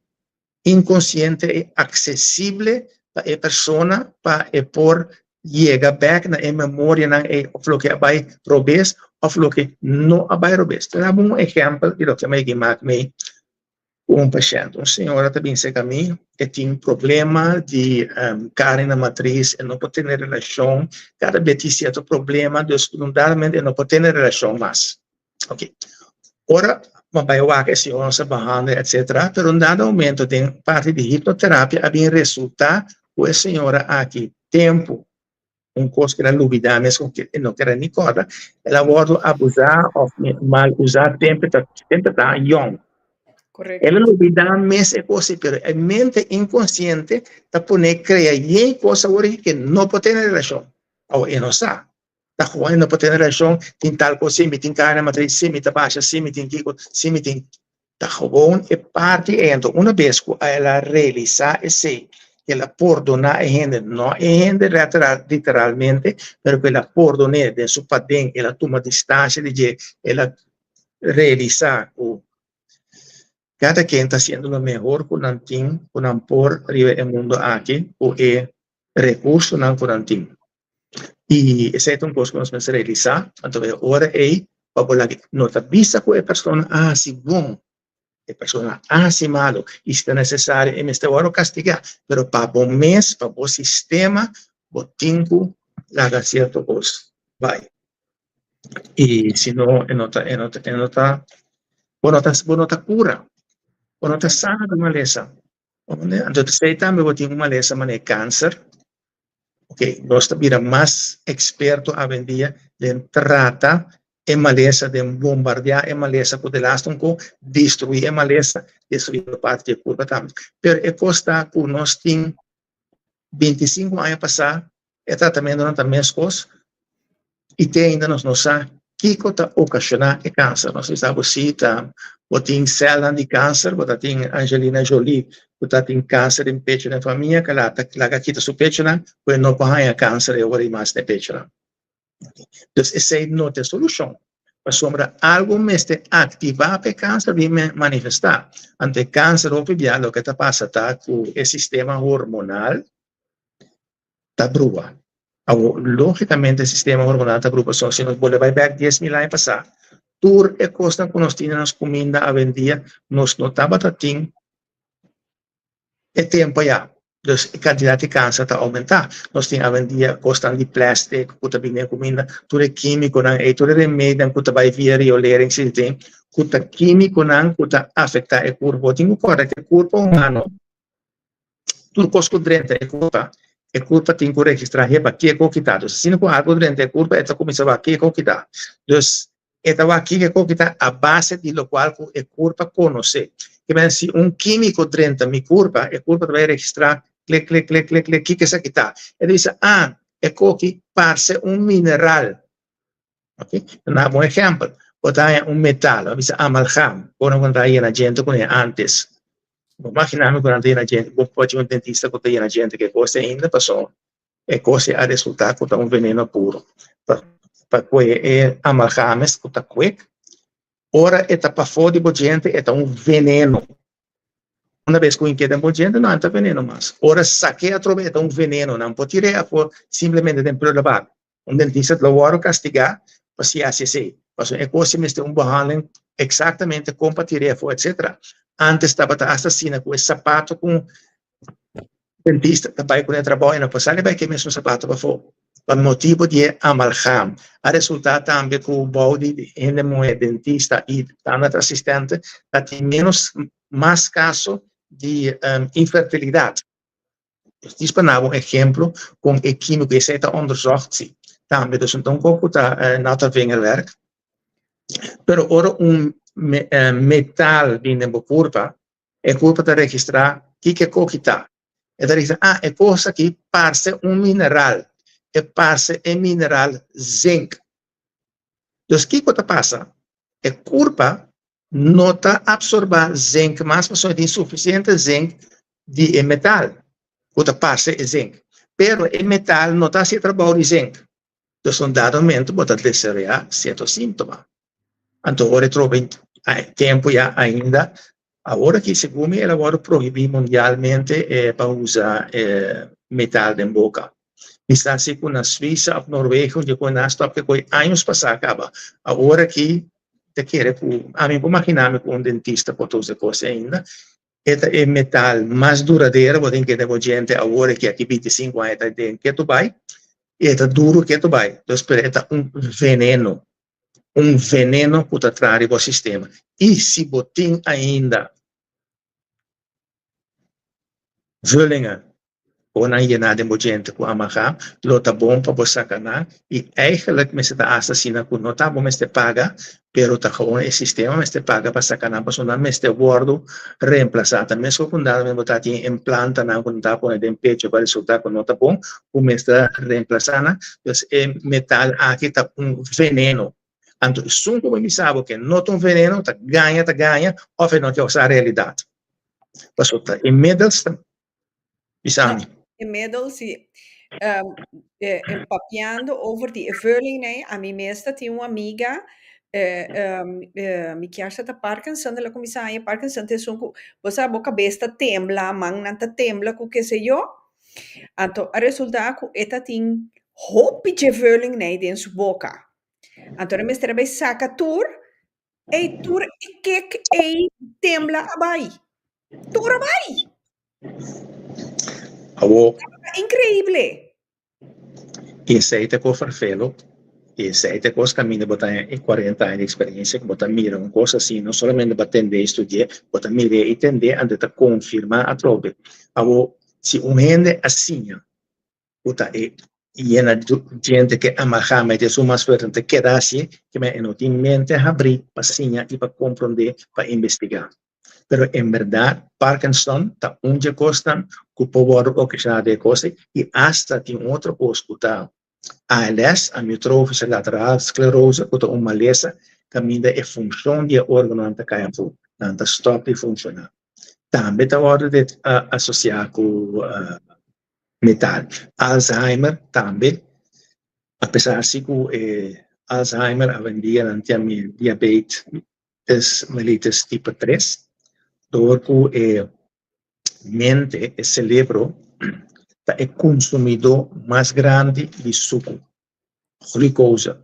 inconsciente e acessível para a pessoa para por chega back na memória na o que vai robes ou que não vai robes. Então um exemplo de lo que me um paciente, uma senhora também se caminha que tinha problema de carne na matriz e não pode ter relação, cada vez tinha certo problema, desnudamente não pode ter relação mais. Ok. Ora, vai o que a senhora se behandla, etc. Pero em dado momento, tem parte de hipnoterapia, havia resultado com a senhora aqui, tempo, coisa que era lúbida, mesmo que não era nem corda, ela pode abusar ou mal usar tempo da young. Correcto. Ela não dá mais coisa, mas a mente inconsciente está pone criar e coisa que não pode ter relação. Ou não sabe. Está jogando não pode ter relação, tem tal coisa, sim, tem carne, matriz, sim, tem baixa, sim, tem kiko, sim, tem. Está jogando é parte então uma vez que ela realiza esse ela perdonar a gente, não a gente literalmente, mas que ela perdonar de sua padrão, ela toma distância de ela realizar o cada quem está sendo o melhor com o tem, com o por arriba do mundo aqui, o é recurso não com o tem. E essa é uma coisa que nós vamos realizar, então agora é para falar que não está vista com a pessoa assim bom, a pessoa assim malo, isto é necessário, e me está agora castigar, mas para o mês, para o sistema, o tempo, haga certa coisa, vai. E se não, não está cura. Não está sana de maleza. Então, se também tem uma maleza, mas é câncer, ok, nós estamos mais expertos hoje em dia em tratar a maleza, de bombardear a maleza, que elastam com destruir a maleza, destruir a parte de culpa também. Mas é coisa que nós temos 25 anos a passar, o tratamento não está a mesma coisa, e ainda nós não sabemos o que está ocasionando o câncer. Nós estamos citando, tem célula de câncer, tem Angelina Jolie, tem câncer em pecho na família, que ela quita seu pecho, pois não pode ter câncer, eu vou mais de pecho. Então, essa não é a solução. Mas sombra algo mais de ativar o câncer e manifestar. Ante o câncer, o que está passando com o sistema hormonal, está brua. Logicamente, o sistema hormonal está brua. Se nós voltamos back 10.000 anos passar, tudo é coisa que nós tínhamos comida a vender, nós notamos que é tempo já. Então, a quantidade de câncer está aumentando. Nós temos a vender coisa de plástico, que também comida, tudo é químico, e tudo é remédio, que vai vir e olhar em si, que é químico, que afeta o corpo. Tem que correr o corpo humano. Tudo coisa que dentro é culpa. A culpa tem que registrar para que é quitado. Se não há algo dentro da culpa, ela começa a que é quitado. Então, esta aqui que é quitado a base de lo qual a culpa conhece. Que se químico dentro da minha culpa, a culpa vai registrar clic, que é quitar. Ele diz, é que parece mineral. Ok? Então, exemplo, botar metal, diz amalgam, quando contrair a gente com antes. Imaginamos quando a gente, pode um dentista que tem a gente que coisa ainda passou, é coisa a resultado de veneno puro. Para que é amalgames que está quick, ora é para fora de gente é veneno. Uma vez que inquieta a gente, não é veneno mais. Ora saque a trova é veneno, não pode tirar simplesmente de provar. Dentista lo vai castigar, para se assim. É coisa que é behandeling exatamente como para tirar, etc. Antes estava assassina com esse sapato com dentista, vai com o trabalho, não passa, ele vai que mesmo sapato para fora. Por motivo de amalgam. A resultado também que o body de dentista e tanto assistente tem mais caso de infertilidade. Dit is een exemplo com o químico que está onderzocht. Também, dus então, pouco está nata vingerwerk. Pero ora metal binnen de curva, é curva de registrar que é coquita. É de registrar, é coisa que parece mineral. É parece mineral zinc. Dus que coisa passa? É curva não está absorvendo zinc, mas você tem suficiente zinc de metal. Coisa passa é zinc. Pero o metal não está se trabalhando de zinc. Então, dado momento, pode desarrollar certos sintomas. Então, agora trovo tempo já ainda. Agora que, segundo ela agora proibir mundialmente para usar metal de boca. Está assim com a Suíça, a Noruega, onde eu nasci, porque foi anos passados acaba. Agora que te quer, a mim, imaginar-me com dentista para todas as coisas ainda. É metal mais duradouro, porque tem que ter gente agora que aqui 25 anos tem que tu vai. É duro que tu vai. Então, é veneno que está atrás do sistema. E se botem ainda vullinga, ou não é de gente com amarrar, lo tá bom para você sacanar, e eigenlijk me está assassina com não tá bom, mas te paga, pero tá com o sistema, mas te paga para sacanar, para sonar, mas te guardo reemplazado. Mesmo quando me botar em implanta, não quando tá com o pecho, para resultar com não tá bom, o me está reemplazando, então, metal aqui tá veneno. Então, são como me sabe que não tem veneno, tá ganha, ou não tem a realidade. Mas em middels, Bisani. Inmiddels papiando over die ervaring, né? A mim mesma tinha uma amiga, me que acha da Parkinson, da comissária Parkinson, tem você a boca besta tembla, mão nanta tembla, com que sei eu. Então, o resultado é que tem hope de ervaring, né, dentro sua boca. Então, a mestra vai saca tur, e tur e que tembla abai. Tur abai. Increíble. Esse aí te co farfelo, esse aí te co caminho botar 40 anos de experiência, que botar mira uma coisa assim, não somente para atender e estudar, botar mira e entender, antes de confirmar a trobe. Agora, se gente assim, botar llena de gente que amarra, mas é mais fuerte que queda assim, que me não tem mente a abrir, para sinha e para compreender, para investigar. Pero en verdad, Parkinson está onde costa, que pode ocasionar de coisa, e hasta tem outra coisa que está ALS, amiotrófica lateral esclerose, que é uma maleza que ainda é função de órgão que cai fundo, não stop de funcionar. Também está associado com metal. Alzheimer também, apesar de que Alzheimer, hoje em dia, não tem diabetes mellitus tipo 3, porque mente, o cérebro, é consumidor mais grande de suco, glucose,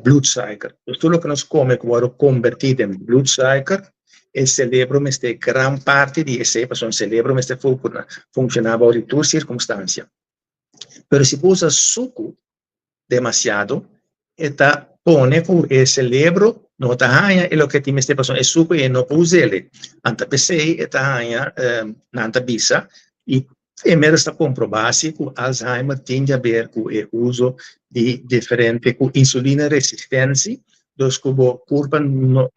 bloedsuiker. Dus tudo que nós comemos agora convertido em bloedsuiker, o cérebro tem grande parte de esse, porque o cérebro está funcionando em toda circunstância. Mas se usa suco demasiado, está pone que o cérebro não está ganhando, e o que tem este passo é suco e não usa ele. Anta pensei, está ganhando, não está bisa, e primeiro está comprovado que o Alzheimer tem a ver com o uso de diferente, com insulina resistência, dos que o corpo não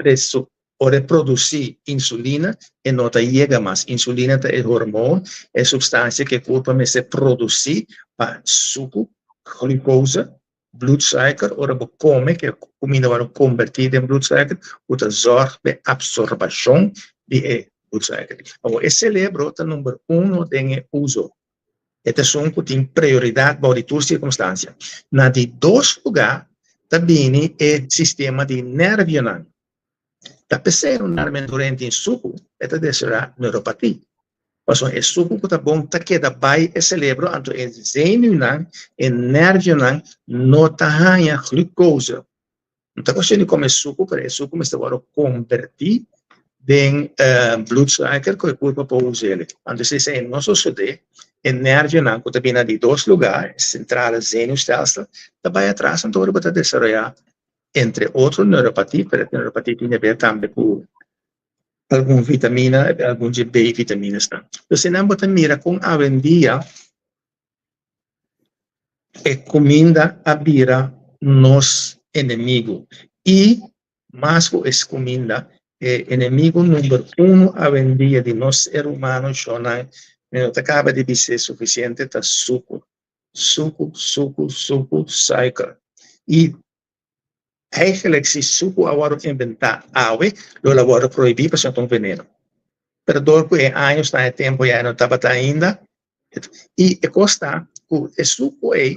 pode produzir insulina e não chega mais. Insulina é hormônio, é substância que o corpo se produzir para suco, glucose, bloedsuiker, ou come, que a comida vai convertir em bloedsuiker, o zorg de absorção de bloedsuiker. O cérebro é o número 1 de uso. Este som que tem prioridade para todas as circunstâncias. Na de dois lugares, também é o sistema de nervio. Está pensando na mente em suco, é será neuropatia. Mas o suco que está bom, está queda bem o cérebro, então o zenuw, o nervio, não está ganhando glucose. Não está conseguindo comer suco, porque o suco está agora convertir em bloedsuiker que o corpo pode usar. Então, se não sucede, o nervio, que está de dois lugares, central, zenuwstelsel, está bem atrás, então ele pode desenvolver, entre outros, neuropatia, porque a neuropatia tem a ver também com alguma vitamina, algum B vitaminas. Então, se não botar mira com a vendia, é comida a vira nos inimigos. E, mais que essa comida, é inimigo número 1 a vendia de nós seres humanos, não acaba de ser suficiente, está suco, suiker. E, eigenlijk se suco agora inventar água, lo agora proibir para ser um veneno. Pero dopo anos está tempo já não estava ainda. E custa o suco é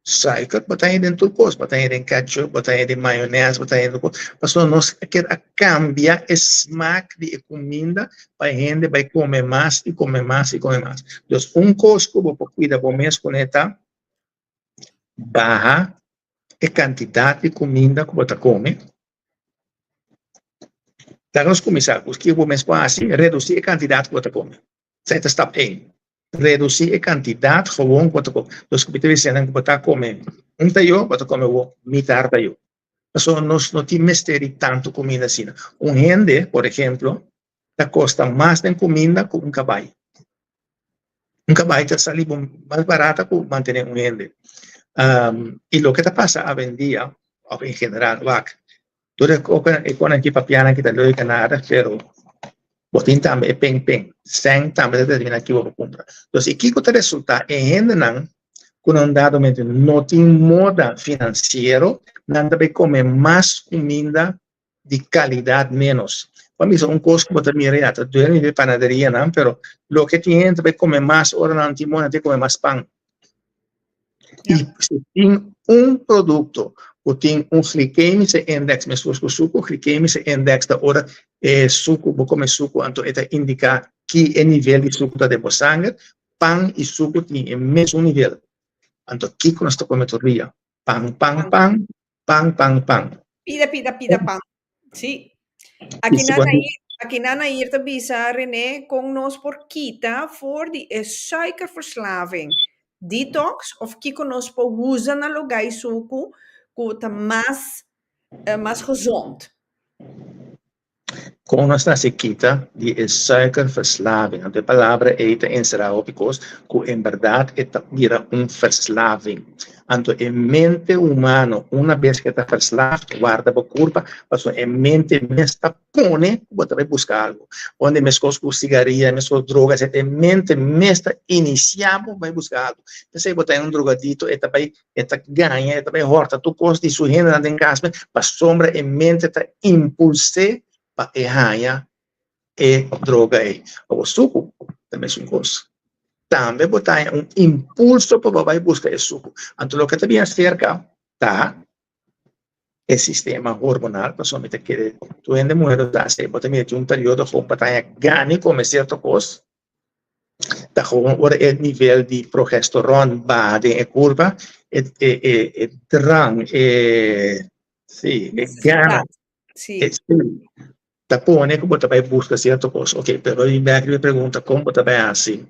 suiker, botar dentro do coisa, botar em ketchup, botar em maionese, botar em tudo. Mas nós quer cambiar o smack de comida para a gente vai comer mais e comer mais e comer mais. Então, coisa que eu vou cuidar com mês com esta barra a quantidade de comida que você come. Então, nós começamos, o que eu começo a fazer, reduzir a quantidade que você come. Certo? Step 1. Reduzir a quantidade que você come. Então, o que você dizendo que você come tayo, você come metade tayo. Então, nós não temos tanto comida assim. Gente, por exemplo, custa mais de comida que caballo. Caballo está saliendo mais barato que manter gente. Y lo que te pasa hoy en día, en general, tú eres con aquí papiana que te lo diga nada, pero botín también pen, sen también te termina aquí por compra. Entonces, ¿qué te resulta? En general, con un dado no tiene moda financiero, nada de comer más comida de calidad menos. Para mí son cosas que botar mira ya, tú eres de panadería, ¿no? Pero lo que tienen que comer más, ahora no timón, te come más pan. Ja. Y si tiene un producto, o tiene un glicemic index, me suco suco, glicemic index, da hora suco, vou comer suco, então ele indica que é nível de suco da de sangue, pan e suco tem o mesmo nível. Então, aqui que nós estamos comendo todo dia. Pan, pan, pan, pan, pan, pan. Pida pan. Sí. Aquí nana hier te bisa, René, con nos por kita voor die suikerverslaving. Detox, of kiko nos po usa na logai suku, kuta mais gezond. Com nossa sequita de suikerverslaving. A palavra eita em serápicos, que em verdade vira verslaving. Então, em mente humano, uma vez que está verslavo, guarda a curva, mas em mente está pone, você vai buscar algo. Onde mescos com cigarrilha, mescos drogas, em mente está iniciado, vai buscar algo. Você botar um drogadito, eta ganha, eta vai horta, tu costa de sua renda na casa, mas sombra em mente está impulse para errar e droga aí. O suco também é uma coisa. Também botar impulso para vai buscar esse suco. Então, o que também cerca tá o sistema hormonal, principalmente que tu ainda mulher tá se botar meio um período com para ganhar como certa coisa. Tá com o nível de progesterona baixa em curva, drang, gana. Sim. Tá pone que você vai buscar certa coisa. Ok, pero aí me pergunta como você vai assim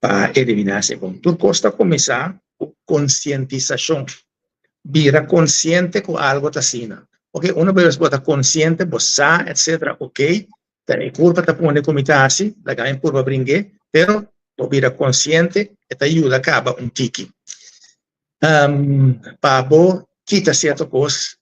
para eliminar esse ponto. Tu costa começar com conscientização. Vira consciente com algo tá assim. Ok, uma vez você está consciente, você etc. Ok, tem curva tá pone como tá assim, da ganha curva brinque, pero vira consciente e te ajuda a acabar tique. Para você quitar certa coisa.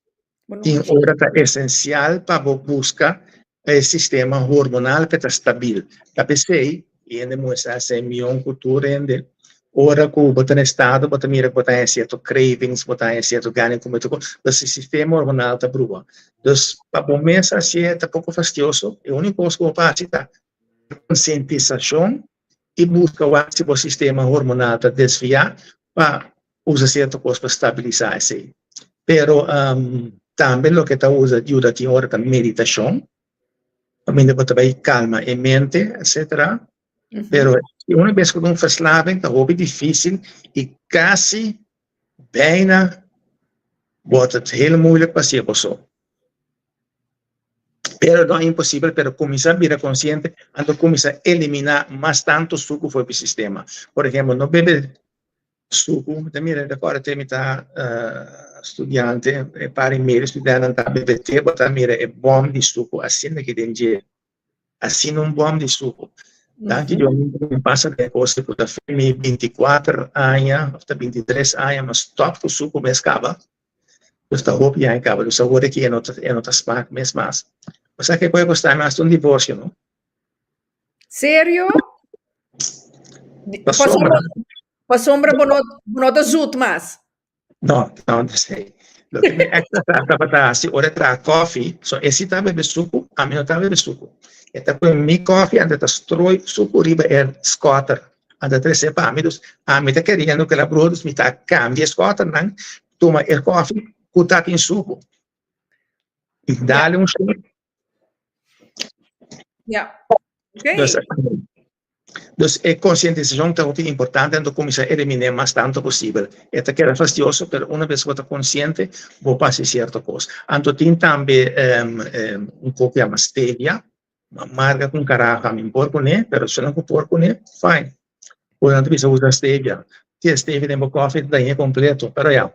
Tem hora que é essencial para buscar o sistema hormonal que está estável. A pessoa, e ainda mostra essa minha cultura, ainda, hora que você está no estado, você mira que você tem certo cravings, você tem certo ganho, como tu, o sistema hormonal está brua. Então, para começar assim, é um pouco fastidioso. A única coisa que eu faço é conscientização e buscar o sistema hormonal está desviar para usar certa coisa para estabilizar isso. Pero, também o que está usando ajuda aqui hora da meditação, também você vai calma em mente, etc. Pero uma vez que não faz lá, é muito difícil e quase bem bota heel moeilijk para ser pessoa. Pero não é impossível, pero começar a virar consciente, então começar a eliminar mais tanto suco foi para o sistema. Por exemplo, não bebe suco, também agora tem studente e pari mire studente a BBT, botar mire é bom de suco, assim que tem dia, assim bom de suco. Tanto eu me passa de coisa que eu tenho 24 anos, 23 anos, mas top o suco me acaba. Eu estou roupa e acaba, eu só vou aqui e não tá smack mesmo mais. Mas é que pode custar mais um divórcio, não? Sério? Para sombra, não te zut mais. Não sei. Lo que me extra se ora tra coffee, so esse tá bebe suco, a mim tá bebe suco. E tá com mi coffee anda tá stroi suco riba scotter. Anda tre sepa amigos, a mim tá querendo que la brodos mi tá cambia scotter, não? Toma coffee, cuta em suco. E dá-lhe shot. Ja. Okay. Dus a conscientização é muito importante, então começar a eliminar mais tanto possível. Esta que era fastidioso, mas uma vez que você está consciente, vou fazer certa coisa. Então tem também pouco de stevia, marca com caraca, me importa, né? Mas se não importa, né? Fine. Portanto, você usa stevia. Se stevia tem um coffee, daí é completo, pero já.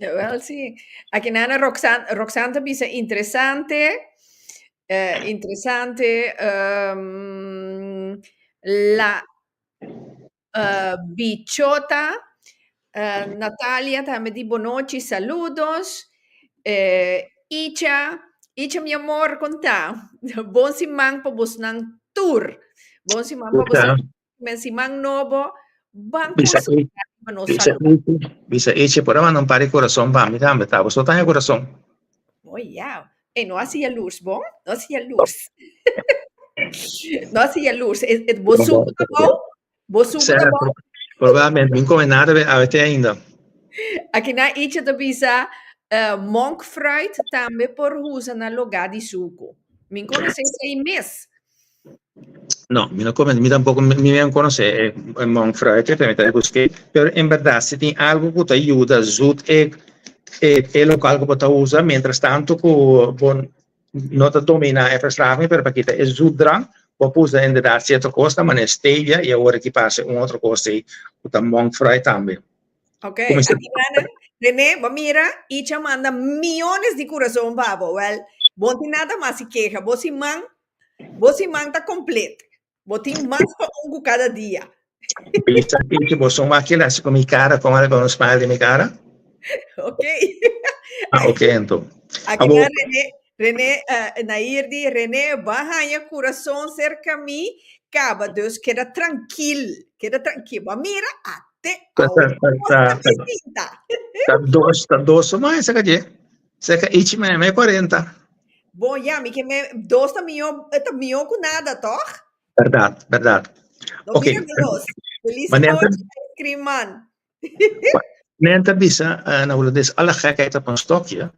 Wel, sim. Aqui na Ana Roxana bisa interessante. La bichota Natalia también di bonochi, saludos. Icha, mi amor, conta. Bon simang pa busnang tour. Bon simang pa busnang simang novo. Bisa Icha, por ahora não pare coração, vamos, tá? Você tá coração. Oh, yeah. não hacía luz, bom? Não hacía luz. Não hacía luz. Vos suco tá bom? Vos suco tá bom? Provavelmente, não come nada até ainda. Aqui na Itcha da Bisa, monk fruit também por usa na lugar de suco. Me conhece aí mês? No, mi tampoco me conoce monk fruit, permítame buscar, pero en verdad, si tiene algo que te ayuda, zoet é local que você usa, mientras tanto, que não te domina a verslaving, pero para que é zoetdrank, você usa inderdaad certa coisa, mas é stevia, e agora que passa outra coisa, que monk fruit também. Ok, aqui René, mira, Itcha manda milhões de coração, babo, well, bom tem nada mais se queixa, você man tá completo, você mais para cada dia. Pensa que você vai querer com minha cara, com os pais de minha cara? Ok. Ok, então. Aqui na René, Nairdi, René, baja coração cerca a mim, caba, Deus, queda tranquilo, mira, até Tá dois, mas seca it me 40. Bom, já, me que me dois tá melhor com nada, toh? Verdade. Ok. Feliz noite, Criman. Nenta bisa na ula des alla gekheid op een stokje,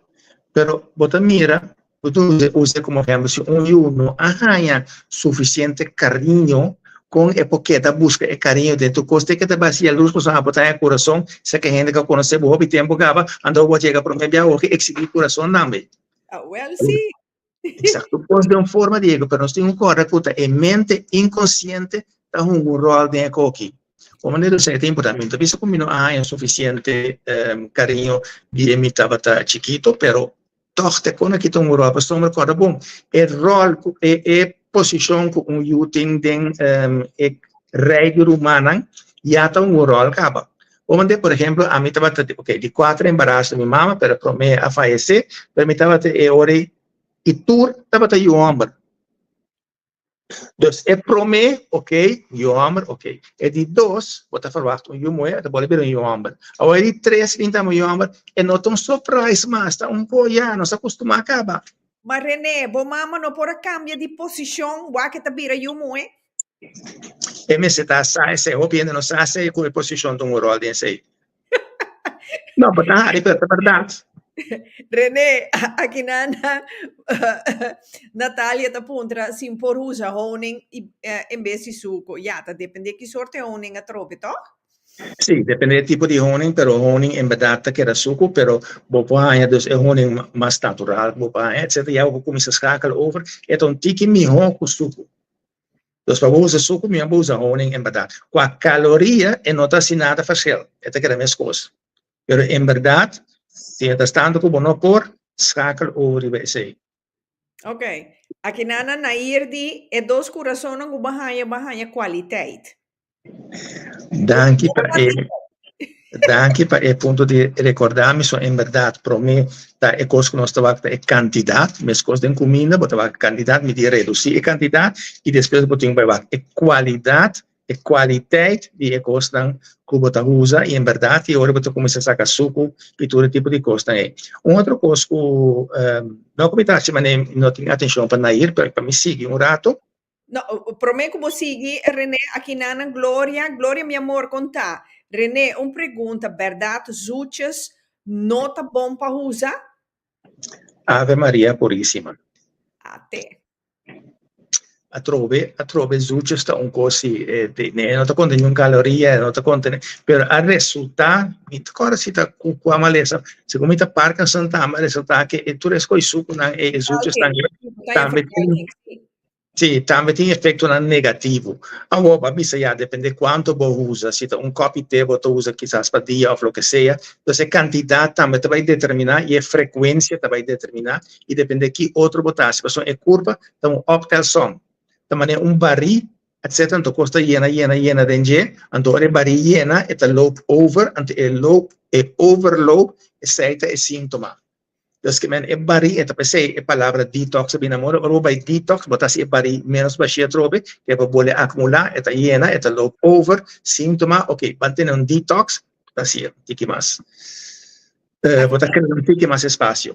pero bota mira, usa como ejemplo si uno haya suficiente cariño con el poqueta busca el cariño de tu coste que te va a hacer luz con a botar el corazón, sé que gente que conoce vos y tiempo gaba, ando vos llega por media o que exhibir corazón también. Well, sí. Exacto, pues de una forma Diego, pero no tengo correcta, en mente inconsciente está un rol de aquí. Como nel sei tempo también, visto come non hai un suficiente cariño di mi estaba chiquito, pero toch te con que un rol, pues me recorda bom, el rol e position que un yuting den regio humana ya ta un rol caba. Como por ejemplo, a mí estaba okay, di 4 embarazos de mi mamá, pero por me a fallecer, pero me estaba ore e tour estaba yo hombre. Dus para mim, ok, homem, ok. É de 2, você verwacht mulher, você pode ver homem. Agora de 3, então homem, é não tão surprise, mas está já, não se acostuma a acabar. Mas René, bom mama não pode cambiar de posição, o que tá vira mulher? É me se tá sai, se opina não sai, se com a posição de rol de sei. Não, mas tá, é verdade. René, aqui na Natália tá puntra sim por usar honing em vez de suco. Já, tá depende que sorte de honing a trobe, toch? Sim, depende do tipo de honing, pero honing em verdade que era suco, pero bopaia dus é honing mais natural, bopaia, etc. Já vou começar a schakel over, é tiki melhor com suco. Dus para usar suco, mesmo usar honing em verdade. Com a caloria, não tá assim nada fácil, é que é a mesma coisa. Pero em verdade, se está estando como não por, schakel over e vai. Ok. Aqui na Nairdi é 2 corações que bahaya qualidade. Danke per il punto di ricordarmi, so in verità per me è cosa che non stava è candidato, ma cosa in comune, poteva candidato mi dire sì è candidato e després potevo vai è qualità di cosa che poteva usare e in verità e ora poteva cominciare a succo e tutto tipo di cosa è. Un'altra cosa che non come traccia ma non tengo attenzione per nair per mi segui un rato. No, para mim como sigue, René, aqui na Glória, meu amor, conta. René, pergunta, verdade, zuches, não tá bom para usar? Ave Maria Purissima. Até. A trove zuches sta un così, non ti contiene calorie, non ti contiene, però il risultato, mi ricordo se ti qua malesa, se come ti parca sant'ama, il risultato che tu riesco i succo e zuches sì, também tem efeito negativo. Agora, já depende quanto você usa. Se um copo de té você usa quizás para dia ou o que seja, então a quantidade também vai determinar e a frequência vai determinar e depende de que outro botar. Se você é curva, então opta som. Também é barril, etc. Então custa llena de então é barril llena, é loop over, então é overloop, é síntoma. Dus que é barril, então pensei a palavra detox bem amor, ou vai detox, botar se é barril menos baixo trobe, que é para poder acumular, é llena, é loop over, síntoma, ok, manter detox, assim, tique mais, botar que tique mais espaço.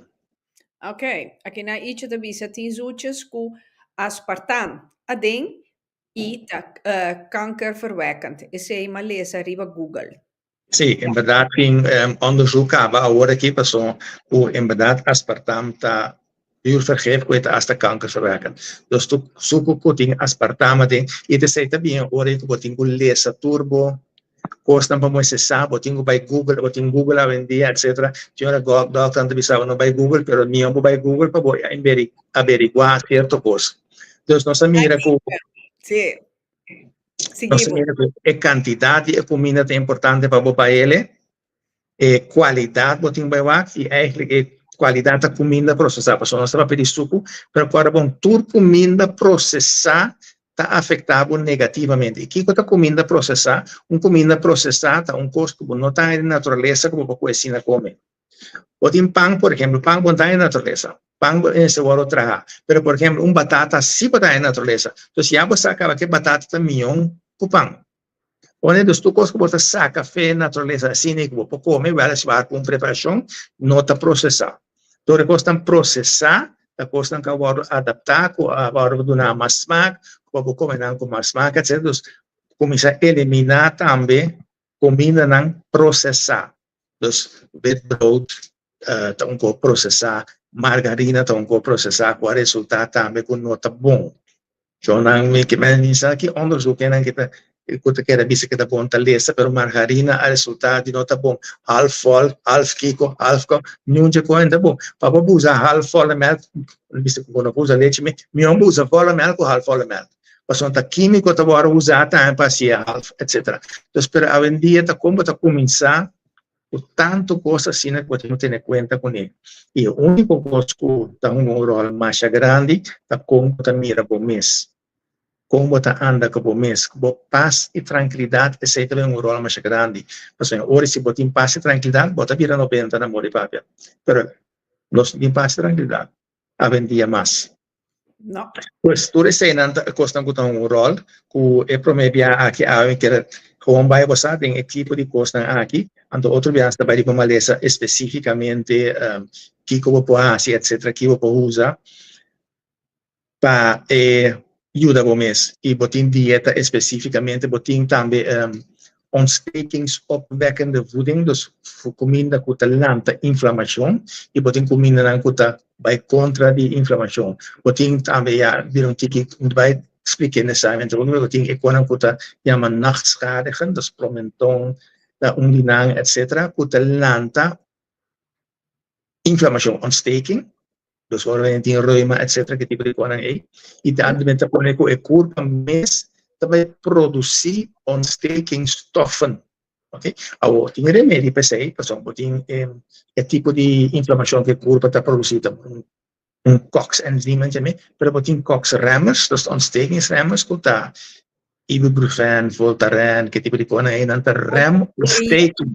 Ok, aqui na itje da bisa tem zoetjes com aspartam, adem e kankerverwekkend. Is é uma lees arriba Google. Sim, em verdade, tem onderzoek agora aqui passou o em verdade aspartam tá uurvergeef kwijt als de kanker verwerken. Dus tu suku kuting aspartame ding. Ite sei também ora ik boting lesa turbo. Costa para você sabe, boting by Google, boting Google a vendia, etc. Tinha doctor tanto bisava no by Google, pero minha by Google para boia averiguar certo coisa. Dus nossa mira com Sim. nossa mira com a quantidade de comida é importante para o ele, e qualidade boting by wax e eigenlijk qualidade da comida processada. Só nós estamos pedindo suco, pero agora bom tur comida processada está afetado negativamente. E que é comida processada? Comida processada, custo que não está na natureza como a cozinha come. O tem pão, por exemplo, pão não está na natureza. Pão é seguro trabalhar. Pero, por exemplo, batata sim está na natureza. Então, se você acaba que batata também com pão. Onde dos tucos que você saca café natureza assim que você come, vai se vai com preparação, não está processado. Então, costam processar, costam que agora adaptar, agora dar mais smaak, como comer com mais smaak, etc. Então, começa a eliminar também comida não processar. Então, witbrood, está processar, margarina está processar, com o resultado também com nota bom. Então, não me que me diz aqui onderzoek en kita ikut kera bisa kita bom talesa, pero margarina a resultado de nota bom. Half vol, half kiko, half com, nunca coisa bom. Para usar half vol melk, bisa quando usa leite, me usa vol melk ou half vol melk. Passou tá químico tá agora usar tá para ser half, etc. Então, pero a vendia tá como tá começar o tanto coisa assim que você não tem conta com ele. E o único coisa que tá rol mais grande tá como tá mira por mês. Como tá anda com mês, com paz e tranquilidade, esse é também rol mais grande. Pessoal, hoje se botar em paz e tranquilidade, bota vira 90 na mão de papel. Pero nós em paz e tranquilidade, a vendia mais. No. Pues tu resenan costan com rol, que é promedia aqui a que como vai você tem equipo de costan aqui, ando outro vias da para malesa especificamente que como pode etc, que como usa para ajuda o mês e botin dieta especificamente botin também ontstekingsopwekkende voeding, dus comida que lanta inflamação e botin comida que vai contra de inflamação. Botin também vir tiki vai explicar necessariamente o botin é quando que chama nachtschadigen, dus promenton, undinang, etc. Que lanta inflamação, ontsteking. Dus waarin die reuma, etc. que tipo de coisa é. E também te põe que é curva mês também produzir ontstekingsstoffen. Ok? Agora, tem remédio para isso, pessoal, tem tipo de inflamação que curva está produzindo. COX-enzym, mas tem COX-remmers, dus ontstekingsremmers, que está ibuprofen, Voltaren, que tipo de coisa é, não está rem ontsteking.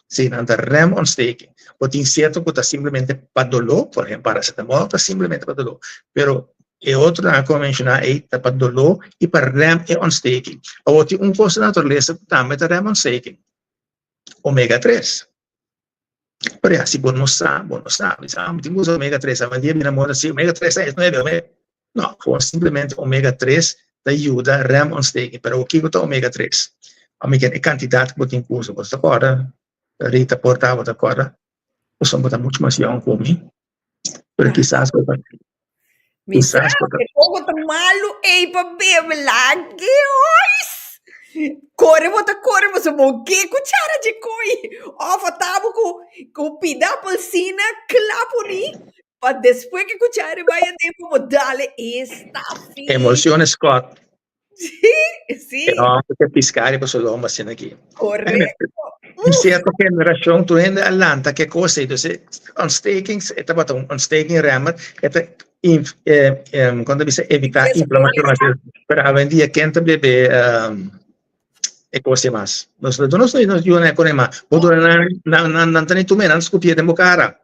Sim, não está rem ontsteking. Tem certo que está simplesmente para dolor, por exemplo, paracetamol está simplesmente para dolor. Pero e outro como mencionar é para dolor e para rem e ontsteking. Agora tem coisa na natureza também para rem ontsteking. Ômega 3. Por exemplo, se você não sabe, tem ômega 3, a dia me namora assim, ômega 3 é 9, não, simplesmente ômega 3 te ajuda a rem ontsteking. Pero o que é ômega 3? A quantidade que você tem curso, você agora Rita portava da corda, o som está muito mais young por mim, pero quizás Me sabe que pouco tá malo ei para beber lá, que ois! Corre, você bom que cuchara de coi, ofa tabo com pida palsina, clapuri, para depois que cuchara vai a tempo modale esta fim. Emociones Scott. Sim. Porque piscare para solo uma cena aqui. Correto. Em certa geração, tu ainda alanta que coisa é, ontstekings, é para ontsteking remmer, quando você evitar inflamação, para a vendia quente bebê é coisa mais. Nós não ajuda com ema, quando não tem tu menos copia de cara.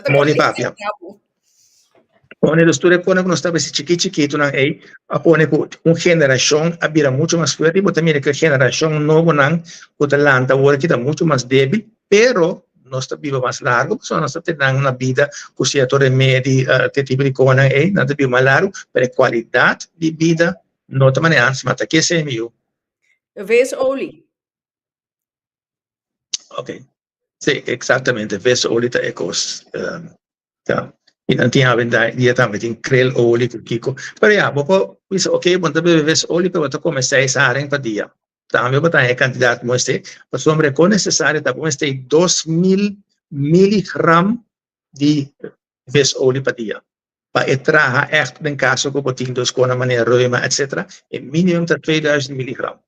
Mori papia. Quando eles tu reconhecem que nós estamos chiquito, não é? Apone que geração abira muito mais forte, mas também que geração nova não, que lanta agora que está muito mais débil, pero nós vivemos mais largo, porque nós temos uma vida com certo remédio, que tipo de coisa é, nós vivemos mais largo, mas a qualidade de vida, não está maneira, mas aqui é meu. Visolie. Ok. Sim, exatamente. Visolie é coisa. Tá. E não tinha diretamente em krilolie, kiko. Mas ja, vou pensar, ok, vou beber visolie, para vou comer 6 haring por dia. Também vou ter a quantidade que você, mas o homem é necessário, tá, vamos ter 2.000 miligramas de visolie por dia. Para entrar echt em caso que botinho dos com a maneira reuma, etc., é mínimo de 2.000 miligramas.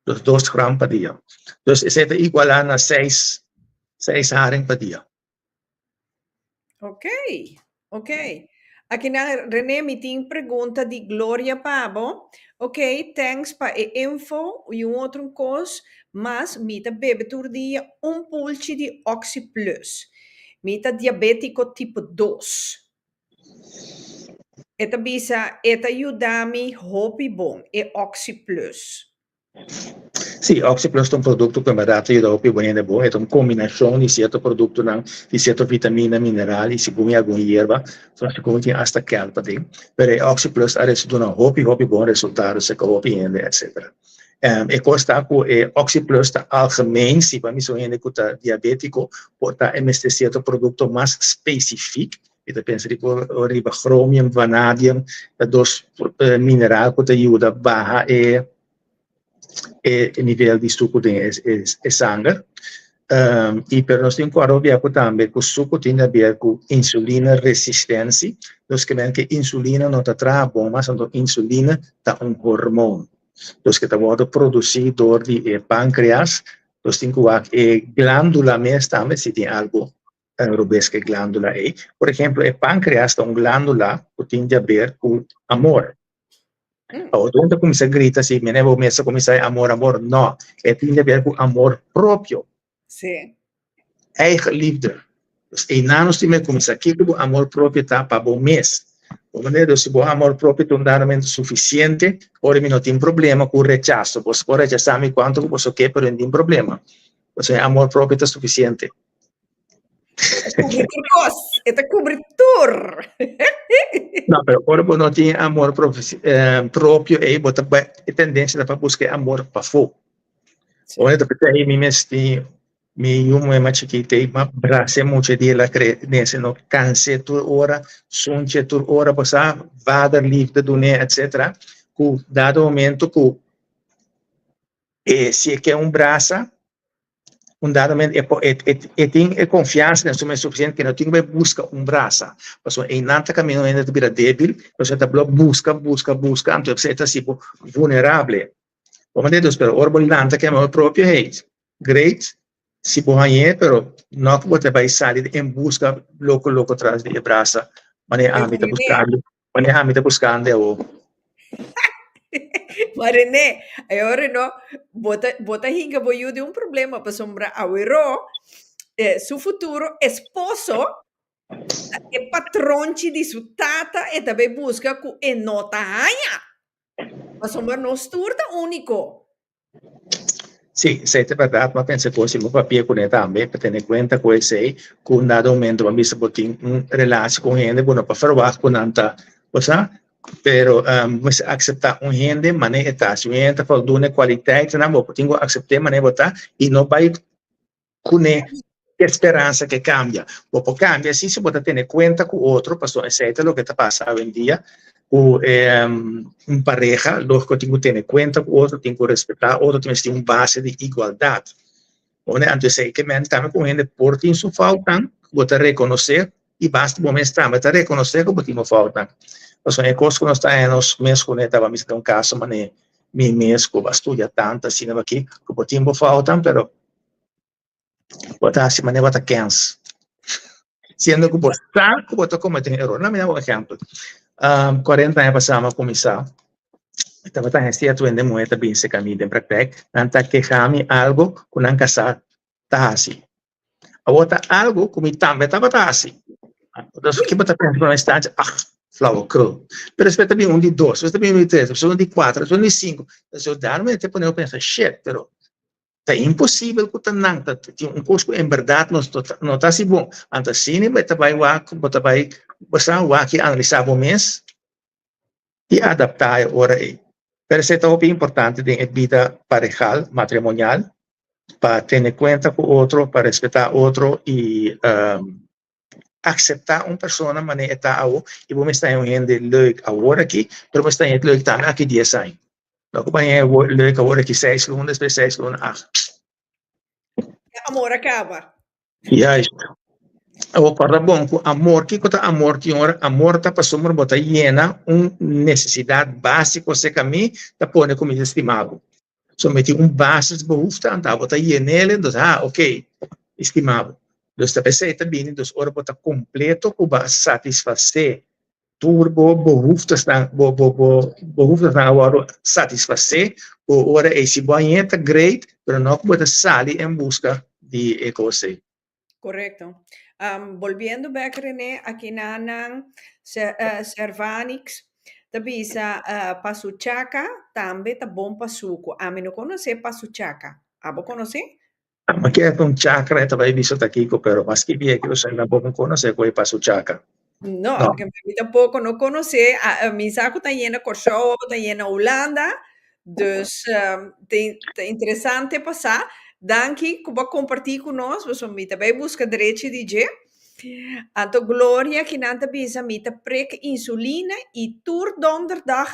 Dus 2 gram por dia. Dus is het igual a 6 haring por dia. Ok. Aqui na René me tem pergunta de Glória Pabo. Ok, thanks para a info e outra coisa, mas me tá bebe por dia pulche de Oxy Plus. Me tá diabético tipo 2. Eta bisa, eta ajuda-me hopi bom, e Oxy Plus. Sim, Oxyplus é um produto que me dá ajuda a bom, é uma combinação de certo produto, de certa vitamina, mineral, e se come alguma erva, só se come hasta kelpa tem. Mas Oxyplus a esse dá hopi bom resultado, se hopi etc. E costa com Oxyplus está algemeen, se para mim sou gente que está diabético, porta este certo produto mais específico. Eu penso que o chromium, vanadium, dos minerais que ajuda a barra o nível de suco de sangue. E para nós temos que ver também que o suco tem a ver com insulina resistência. Nós queremos que a insulina não está bom, mas a insulina está hormônio. Nós que estamos produzindo de pâncreas, nós temos que ver a glândula mesmo também, se tem algo que glândula é. Por exemplo, a pâncreas é uma glândula que tem a ver com amor. Onde começa a gritar assim, me vou começar amor, não. É tem a ver com amor próprio. Sim. Eigen liefde. Dus nós temos que começar aqui com amor próprio tá para bom mês. Então, se o amor próprio não dá suficiente, ora não tem problema com o rechaço. Você pode rechazar-me quanto você quer, mas não tem problema. Você amor próprio está suficiente. Eta cobertor. Não, mas agora não tem amor próprio, aí você tem tendência para buscar amor para fora. Olha, aí me uma chiquita, mas braço muito de la crença, não canse toda hora, sunche toda hora, passar, vada livre do né, etc. Com dado momento que se é braço, dado momento tem confiança na sua suficiente que não tem que buscar braço. Porque em nada caminho ainda de vida débil, você está busca, então você está assim vulnerável. Vamos dizer, pero orbolante que é o próprio rei. Great, se borranhe, pero não que você vai sair em busca louco atrás de braço, mas a mim está buscando o. Mas René, agora não, bota hinga boiu de problema para sombra awero, seu futuro esposo é patronte de sua tata e também busca com nota raia. Mas sombra não esturta único. Sim, é verdade, mas penso que se o papel com ele também, para ter em conta que esse aí, com dado momento, a missa botin relação com ele, bueno, para falar com nanta, você pero mas aceitar gente maneira tá se gente fala de qualidade não vou tenho que aceitar maneira botar e não vai com esperança que cambia vou cambia se você botar ter em conta com outro pastor aceita o que está passando hoje em dia com pareja logo que tenho que ter em conta com outro tenho que respeitar outro tem que ter base de igualdade onde antes sei que men também com gente por tem sua falta botar reconhecer e basta momento também reconhecer que botar falta. Então, é coisa que nós estamos mesmo quando estava me dando caso, mas me mesmo estuda tanto assim aqui, que o tempo falta, mas botar assim, mas botar 15. Sendo que botar como tem erro. Não me dá um exemplo. 40 anos passamos a começar. Estava tão certo em moeda bem se caminho em prática, não queixar-me algo que não casar tá assim. A outra algo que me também estava assim. Então, o que botar pensando na instante, flower curl. Pero você também de 2, você também de 3, você de 4, você de 5. Você dá-me até quando eu penso, shit, pero É impossível que tu não, um curso em verdade não está assim bom. Então, sim, você vai analisar o mês e adaptar a hora aí. Pero isso é muito importante em vida pareja, matrimonial, para ter em conta com o outro, para respeitar o outro e aceitar uma pessoa na maneira que está e vamos estar em gente leuk agora aqui, mas vamos estar em leuk também aqui 10 anos. Logo bem é leuk agora aqui 6 lunas, depois 6 lunas, 8. Amor acaba. Yes. O para bom, amor, que coisa amor que ora, amor tá para somar botar llena necessidade básica se caminho, tá pone comida estimado. Somente base de behoefte aan, tá botar llena ele, então ok, estimado. Dus tá pensei também, então ora botar completo para satisfazer turbo behoeftes na agora satisfazer, o ora esse banheta great, pero não pode sair em busca de coisa. Correcto. Volviendo back, René, aquí nanan Cervanix, tabisa pasuchaca, tambe ta bom pasuco. A mí no conoce pasuchaca. ¿Abo conoce? Ma che è un chakra, vai visto taquico, però ma schifia che lo sai, non può conoscere quei pasuchaca. No, No. que mí tampoco no conoce. Mi saco está llena Kosovo, está llena Holanda. Dus te interessante passar. Danke que vou compartilhar conosco. Você me também busca direito de dia. Anto Gloria que nanta bisa mita prik insulina e tour donderdag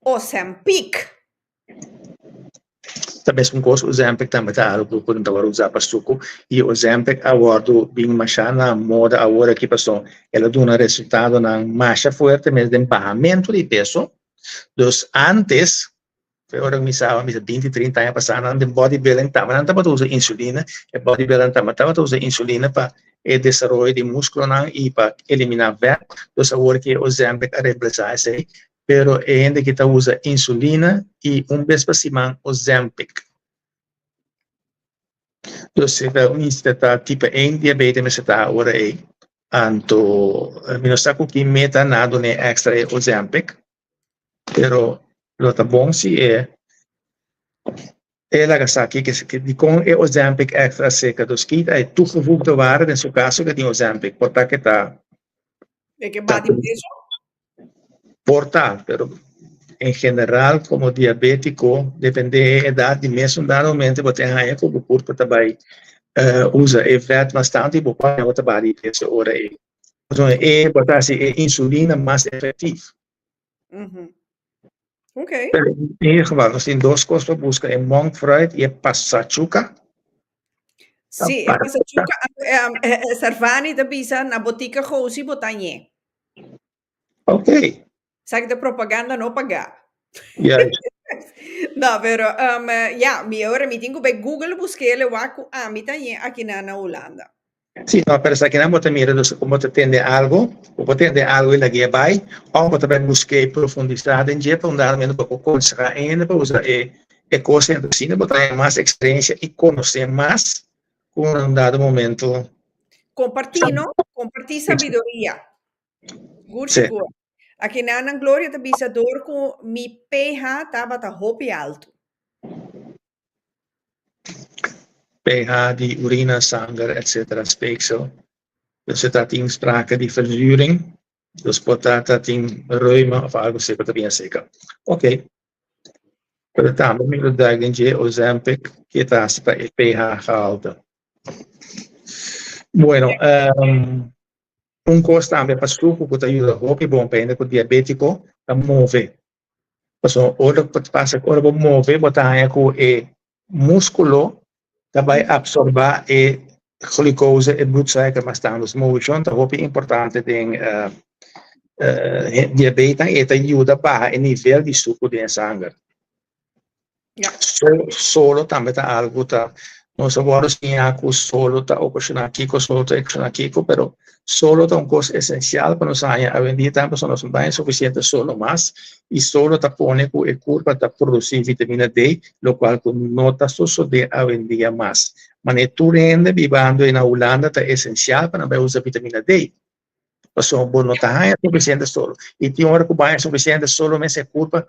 Ozempic. Também um curso Ozempic também tá algo por então usar para suco e Ozempic agora bem machana moda agora que passou ela dá um resultado na massa forte mesmo de embarramento de peso. Dus antes agora me sabe 20, 30 anos passando de bodybuilding tava não tava usando insulina e bodybuilding tava usando insulina para o desenvolvimento de músculo e para eliminar fat. Dus agora que Ozempic a reemplazar isso aí. Pero é gente que usa insulina e vez para cima Ozempic. Então, se você está tipo 1 diabetes, você está agora aí. Então, não sei o que meta nada nem extra é Ozempic. Pero, o que é bom se ela que sabe que com o Ozempic extra seca dos kits, é toegevoegde waarde, in seu caso, que tem Ozempic. Portanto, está... É que bate peso? Porta, pero en general, como diabético, depende da idade, mesmo normalmente, você tem que o corpo também usa efeito bastante, você pode trabalhar essa hora aí. Então, botar insulina mais efetiva. Ok. Em geval, nós temos duas coisas para buscar, é monk fruit e passachuca. Sim, é passachuca, Sarvani da bisa na botica Josi botanhe. Ok. Sabe da propaganda não pagar. Yes. No, pero mi ora mi tengo bij Google busquei le waku amitaye aqui na Holanda. Sim, não, pero aqui não você mira como você tem algo, ou você tem algo e lá vai, ou você vai buscar profundidade em dia, fundamentalmente para conseguir ainda para usar coisa assim, para ter mais experiência e conhecer mais com um dado momento. Compartir sabedoria. Seguro. Aqui na Glória da bisa dor com mi pH tava tá hopi alto. pH de urina, sangue, etc. speeksel. Dus het had in sprake die verzuring. Dus potaat had in reuma of algo assim, para bem seca. Ok. Portanto, me dá de Ozempic que está para o pH alto. Bueno, coisa também para suco que ajuda a hopi bom para o diabético a mover. Então, ora passa ora para mover, botar com o músculo vai absorver a glucose e bloedsuiker bastante. Dus motion, dat is importante in diabetes e ajuda para o nível de suco de sangue. Ja. Solo também está algo tá nós agora temos solo tá ocasionar kiko solo tá ocasionar kiko, pero solo tá coisa essencial para nós a vendia também são não bem suficiente solo mas e solo tá pone com a curva tá produzir vitamina D, lo qual não tá só de a vendia mais. Mas tu rende vivendo na Holanda tá essencial para não usar vitamina D. Então, bom não tá suficiente solo. E tem hora que vai suficiente solo mas a curva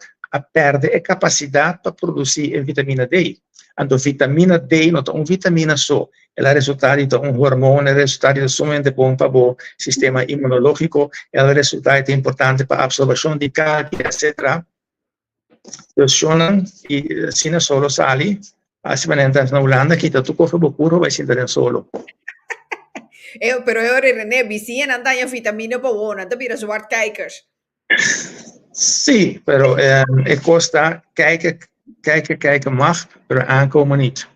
perde a capacidade para produzir a vitamina D. Então, vitamina D não é uma vitamina só. Ela é resultado de um hormônio, é resultado de somente bom para o sistema imunológico, ela é resultado importante para a absorção de cálcio, etc. Então, e se não solo sali, assim, na Holanda, que está tudo puro, vai ser solo. Pero René, vizinha não tem vitamina boa, não tem vira zwart kijkers. Sim, pero custa kijken mag, pero aankomen niet.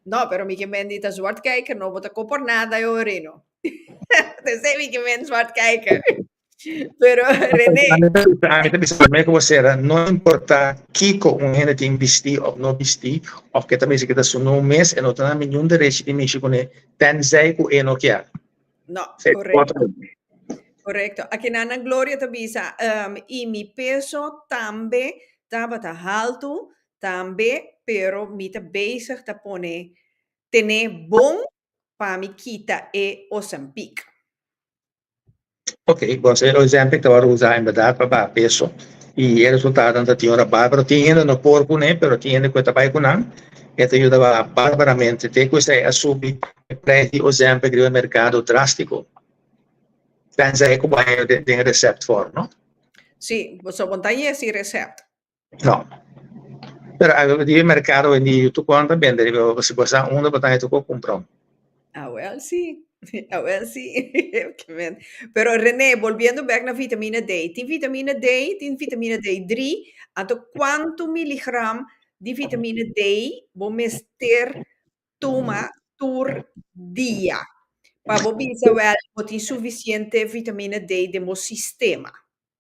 No, pero mi que men niet zwart kijker, no vota por nada, yo Reno. Te sei mi que men zwart kijker. Pero René. Não importa que gente tem investir ou não investir, ou que também se queda só no mês, e não tem nenhum direito de mexer com ele, tenzai que não quer. No, correcto. Correcto. Aqui na Glória Tabisa, e mi peso também estava alto, também, pero mi tá bezig te pone tener bom para mi quita e Ozempic. Ok, você o Ozempic estava usando inderdaad para peso e o resultado não tinha bárbaro, tinha no corpo, né, pero tinha que trabalhar com não, e te ajudava barbaramente, te custa a subir o preço de Ozempic no mercado drástico. Tenzij que vai ter recept for, não? Sim, você montanha esse recept. Não. Pero di mercado e tu quando vende, você passa uma botanha tu comprar. Ah, well, sí. Ah, well, sí. Pero René, volviendo back na vitamina D. Tem vitamina D3. Então, quanto miligram de vitamina D vamos ter toma por dia? Para você saber que tem suficiente vitamina D no sistema.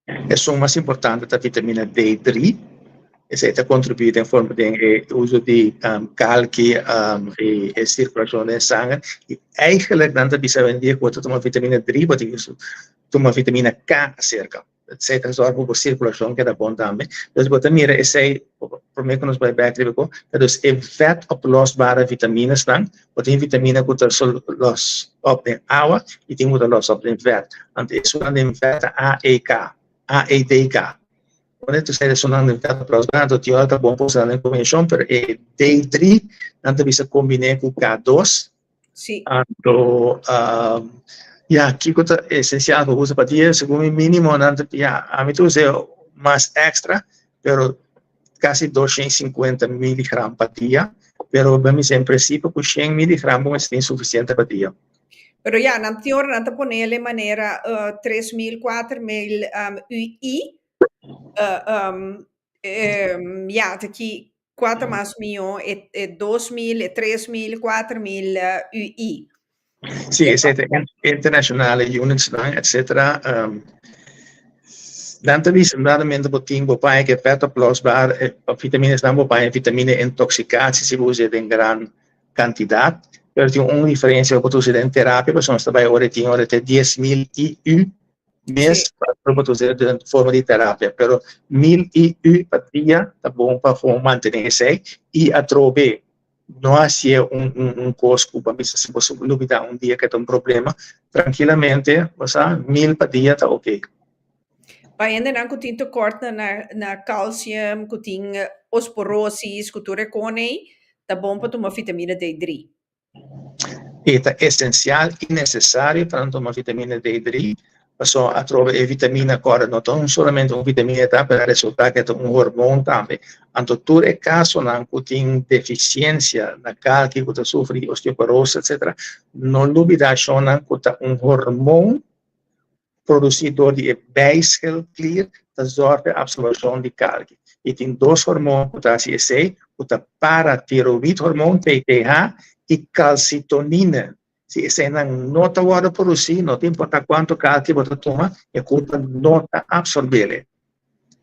É o mais importante da vitamina D3. Essa contribui em forma de uso de cálcio e circulação de sangue. E eigenlijk não precisa vender quando toma vitamina D, mas toma vitamina K acerca. Etc. Zorga por circulação que é bom também. Então, você mira esse problema que nós vai ver aqui, então é vet oplosbare vitaminas dan, wat in vitamine goed los op de água e tem muito los op de vet. Então isso é de vet AEDK. Quando tu sai de de vet oplosbare, tu tinha outra bom posição em combinação, pero D3 não precisa combinar com K2. Sim. Então aqui é essencial para usar para dia, segundo o mínimo, a mim tu usa mais extra, pero quase 250 miligramas por dia, pero vamos em princípio com 100 miligramas é suficiente por dia. Pero na teoria, não poner de maneira 3.000, 4.000 UI, aqui 4 mais milhões, 2.000, 3.000, 4.000 UI. Sim, internacional units, etc. Dan is realmente botin bopai que vet oplosbaar, vitaminas dan bopai vitamine intoxicatie se usa em grande quantidade. Pero tem uma diferença para usar em terapia, porque nós trabalhamos hora até 10.000 IU mês para usar de forma de terapia. Pero 1.000 IU por dia tá bom para manter esse e a trobe não há custo para se você duvidar dia que tem problema, tranquilamente, você 1.000 por dia tá ok. Ainda não que tem corte na cálcio, que tem osteoporose, que tu reconhece, tá bom para tomar vitamina D3. É essencial e necessário para tomar vitamina D3, porque a trova é vitamina agora, não é somente uma vitamina, tá, para resultar que é hormônio também. Então, tudo é caso que tem deficiência na cálcio, que sofre de osteoporose, etc. Não duvida que é hormônio produzido de bijschildklier, dat zorgt voor absorptie de cálcio. E tem dois hormônios que esse, o paratiroidhormônio, PTH, e calcitonina. Se esse não está agora produzido, não importa quanto cálcio você toma, é culpa não está absorvendo.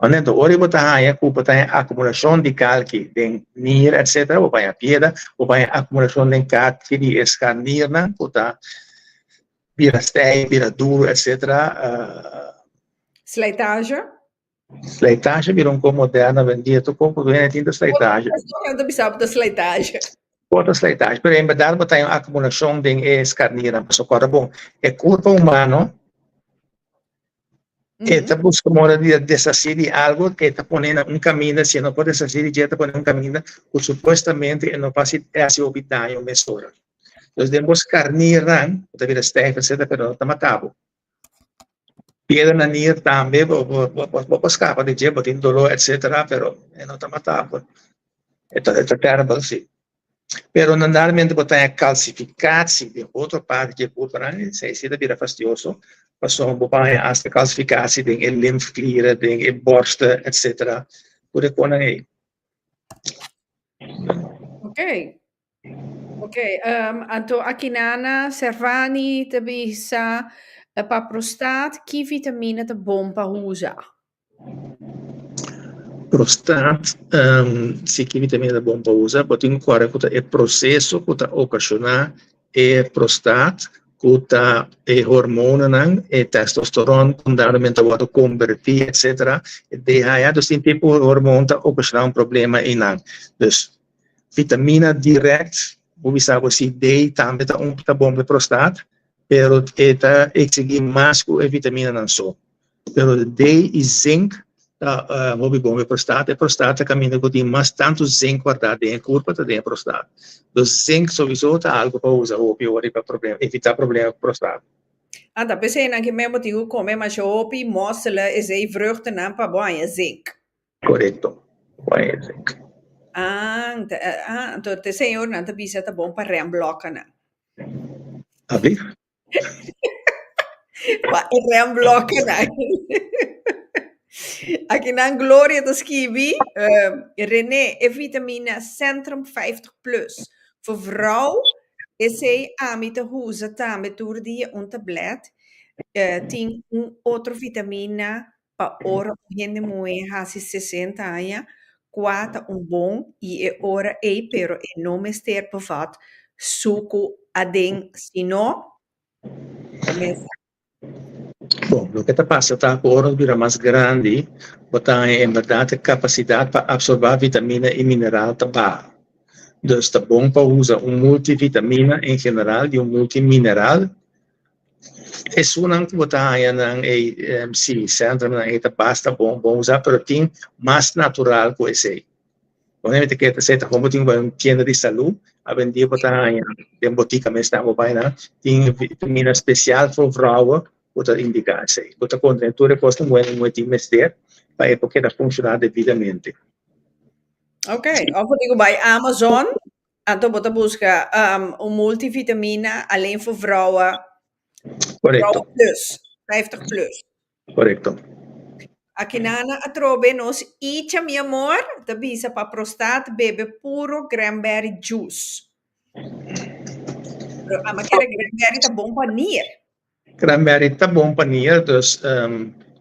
Então, hoje você tem culpa da acumulação de cálcio em níer, etc., ou vai a piedra, ou vai a acumulação de cálcio de escarnirna, ou está vira stijf, vira duro, etc. Slijtage? Slijtage vira moderna, vendia, tu compra bem tinta slijtage. Eu não precisava da slijtage. Outra slijtage, mas em verdade você tem acumulação de escarnirna, mas agora bom, é corpo humano, Esta busca mora de deshacer algo que está poniendo un camino, si no puede deshacer, ya está poniendo un camino, pues supuestamente no pasa esse obitaio mesura. Entonces, debemos carniran, deveria estar, etc., pero no está matado. Piedra na nir também, vou escapar de dia, botin dolor, etc., pero não está matado. Então, é terrible, sim. Pero normalmente botar a calcificação de outra parte que por se se vira fastidioso, passou botar a calcificação de lymphklieren, de borsten, etc. Por isso não é. Ok, anto akinana servani te bisa pa prostat ki vitamine te bom pa usa. Prostat, se que vitamina bom para usar, botin agora que é processo que está ocasionar é prostat, que está é hormona não, é testosterona, fundamentalmente o convertir, etc. De aí, assim tipo de hormona está ocasionar problema em não. Dus vitamina direct, o sabe se D também está bom para prostat, pero está exigir mais que a vitamina não só. Pero D e zinc hobby bom para prostate, prostate caminha com mais tanto zinc guardado dentro do corpo até dentro da prostate. Do zinc sowieso tá algo para usar hobby para problema, evitar problema com prostate. Da pensei que mesmo digo comer mas hobby mosselen is ei vruchten não para bom zinc. Correto. Bom zinc. Então te senhor não te bisa tá bom para remblokken né. Abi? Para remblokken né. Aqui na Gloria te skibi, René, é vitamina Centrum 50 plus. Voor vrouw is hij aan met de huizen met door die een tablet. Tem outra vitamina para ora gente moe hasi 60 anos, quatro bom e é ora pero é não mester bevat suco adem sino começa. Bom, o que está passando agora vira mais grande, botar em verdade capacidade para absorver vitamina e mineral também. Então, está bom para usar multivitamina em geral e multimineral. É só não botar em sim, centro não é basta bom usar, mas tem mais natural que esse. Obviamente que você está como tem uma tienda de saúde, a vender botar em botica, mas está tem vitamina especial para vrouwen. Wat indicar isso. Wat a contratura custa muito investir para porque ela funcionar devidamente. Ok, of digo bij Amazon, então você busca multivitamina alleen voor vrouwen. Correcto. Vrouwen plus, 50 plus. Correcto. Aqui na atrobe nos icha mi amor, te bisa para prostat bebe puro cranberry juice. Pero a maquera cranberry tá bom para nier. Cranberry está bom para nier, dus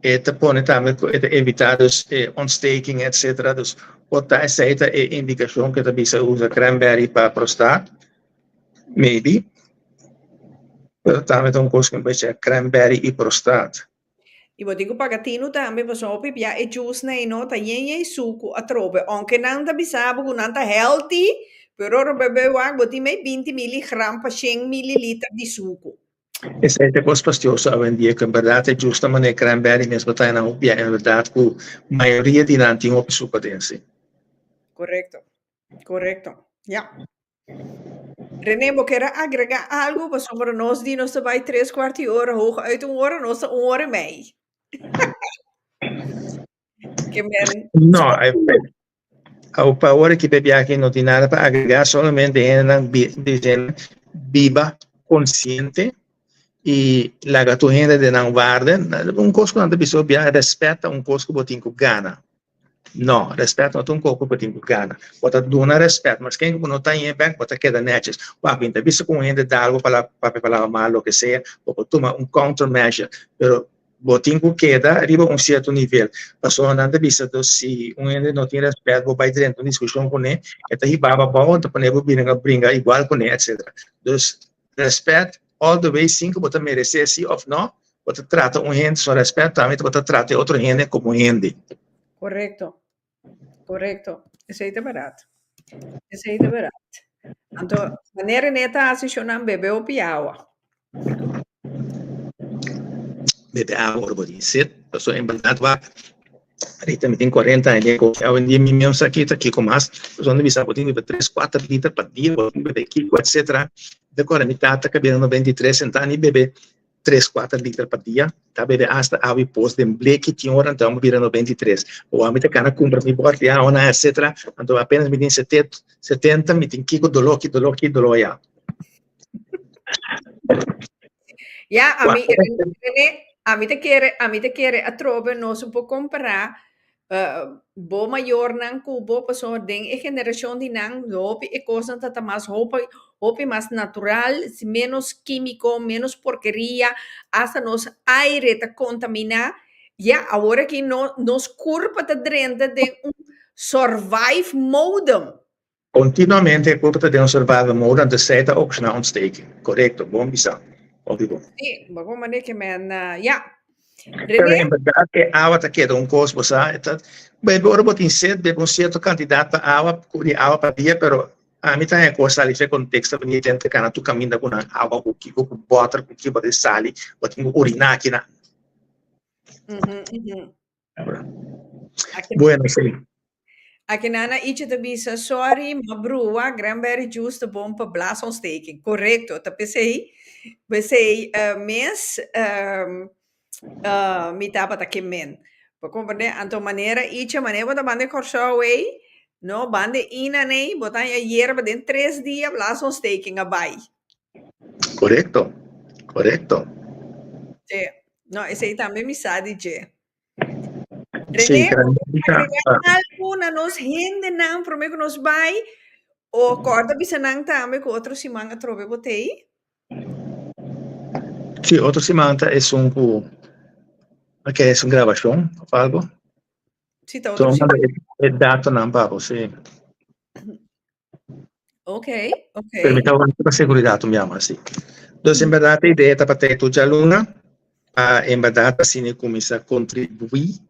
te pone também evitar dus ontsteking, etc. Dus wat daar is een indicatie que também se usa cranberry para prostat, maybe. Pero também tem coisa que é cranberry e prostat. E vou digo para gatino também, mas só pipia e juice nem no, tá yenye suco atrobe, aunque nanta bisabo com nanta healthy, pero ro bebe wag boti mai 20 mg para 100 ml de suco. Esse é coisa pastiosa a vender, que em verdade é justa maneira cranberry, mas botar na upia, em verdade, que a maioria de não tem açúcar dentro. Correcto, ja. René, vou querer agregar algo, mas sobre nós de nós vai 3/4 hora, hoog uit 1 hora, nós 1 hora meio. Não, a hora que bebi aqui não tem nada para agregar, solamente dizendo viva, consciente, e la tua gente de não guarda, coisa que não precisa respeita coisa que você tem gana. Não, respeito não tem coisa que você tem gana. Você dá respeito, mas quem não está em bem, você queda netes. Quando você com gente dá algo para falar mal, o que seja, você toma countermeasure, pero você tem que queda arriba certo nível. Pessoa não precisa se gente não tem respeito, você vai dentro de discussão com ele, então ele vai bom, então ele brinca igual com ele, etc. Então, respeito all the way, sim, que você merece, sim ou não, você trata gente com respeito, também você trata outra gente como gente. Correcto. Isso aí é verdade. Então, maneira neta assistir não bebe o piawa. bebe agua por sit. Eso en verdad va. Ahorita me tengo 40 años, hoy en día mi mismo saquita, Kiko más, pues donde mis abuelos bebe 3, 4 litros por día, bebe Kiko, etc. De agora, mi tata que bebe 23 centavos, bebe 3, 4 litros por dia, tá bebe hasta agua y post de bleque que hora, então bebe 23. O a mim te cana compra mi bote, ya, ona, etc. Então apenas me tem 70, me tem Kiko, dolor ya. Ja, René, a mí te quiere a trove, no se puede comprar, bo mayor nan cubo, pues o den e generación de nan, hopi e cosa tata más, hopi más natural, menos químico, menos porquería, hasta nos aire te contamina, ya, ahora que no, nos curva te drente de un survive mode. Continuamente culpa de un survival mode, de seta ook na ontsteking. Correcto, bom bisa. Óbvio. Sí, vamos a manejar que me ja. Pero René? en verdad que agua te queda un costo, ¿sabes? Bebe ora botin set, bebe un cierto cantidad de agua para día, pero a mí también cosa ali fe contexto, porque gente que tu camina con agua con water, con tipo de sal, botin urinar aqui na. Bueno, sí. Aqui nana ietsje te bisa, sorry, ma broer, cranberry juice de bom per blaasontsteking. Correcto, te pensei, mes, mi tapa ta men. Porque anto maneira ietsje, maneira wat bande corso no, bande ina nee, botan je hierba den 3 dias blaasontsteking abai. Correcto, correcto. Sí, no, esse aí também me sabe, je. Sí, René, algo na nos rende não, por que nos vai, o corda bisa nang também com outro simanga trove botei. Sí, otro semana es un que es una grabación o algo. Sí, tá outro Então, simanga. é data não para você. Ok. Permita uma segurança, me ama assim. Então, em verdade, a ideia é para ter toda a aluna, em verdade, assim, começar a contribuir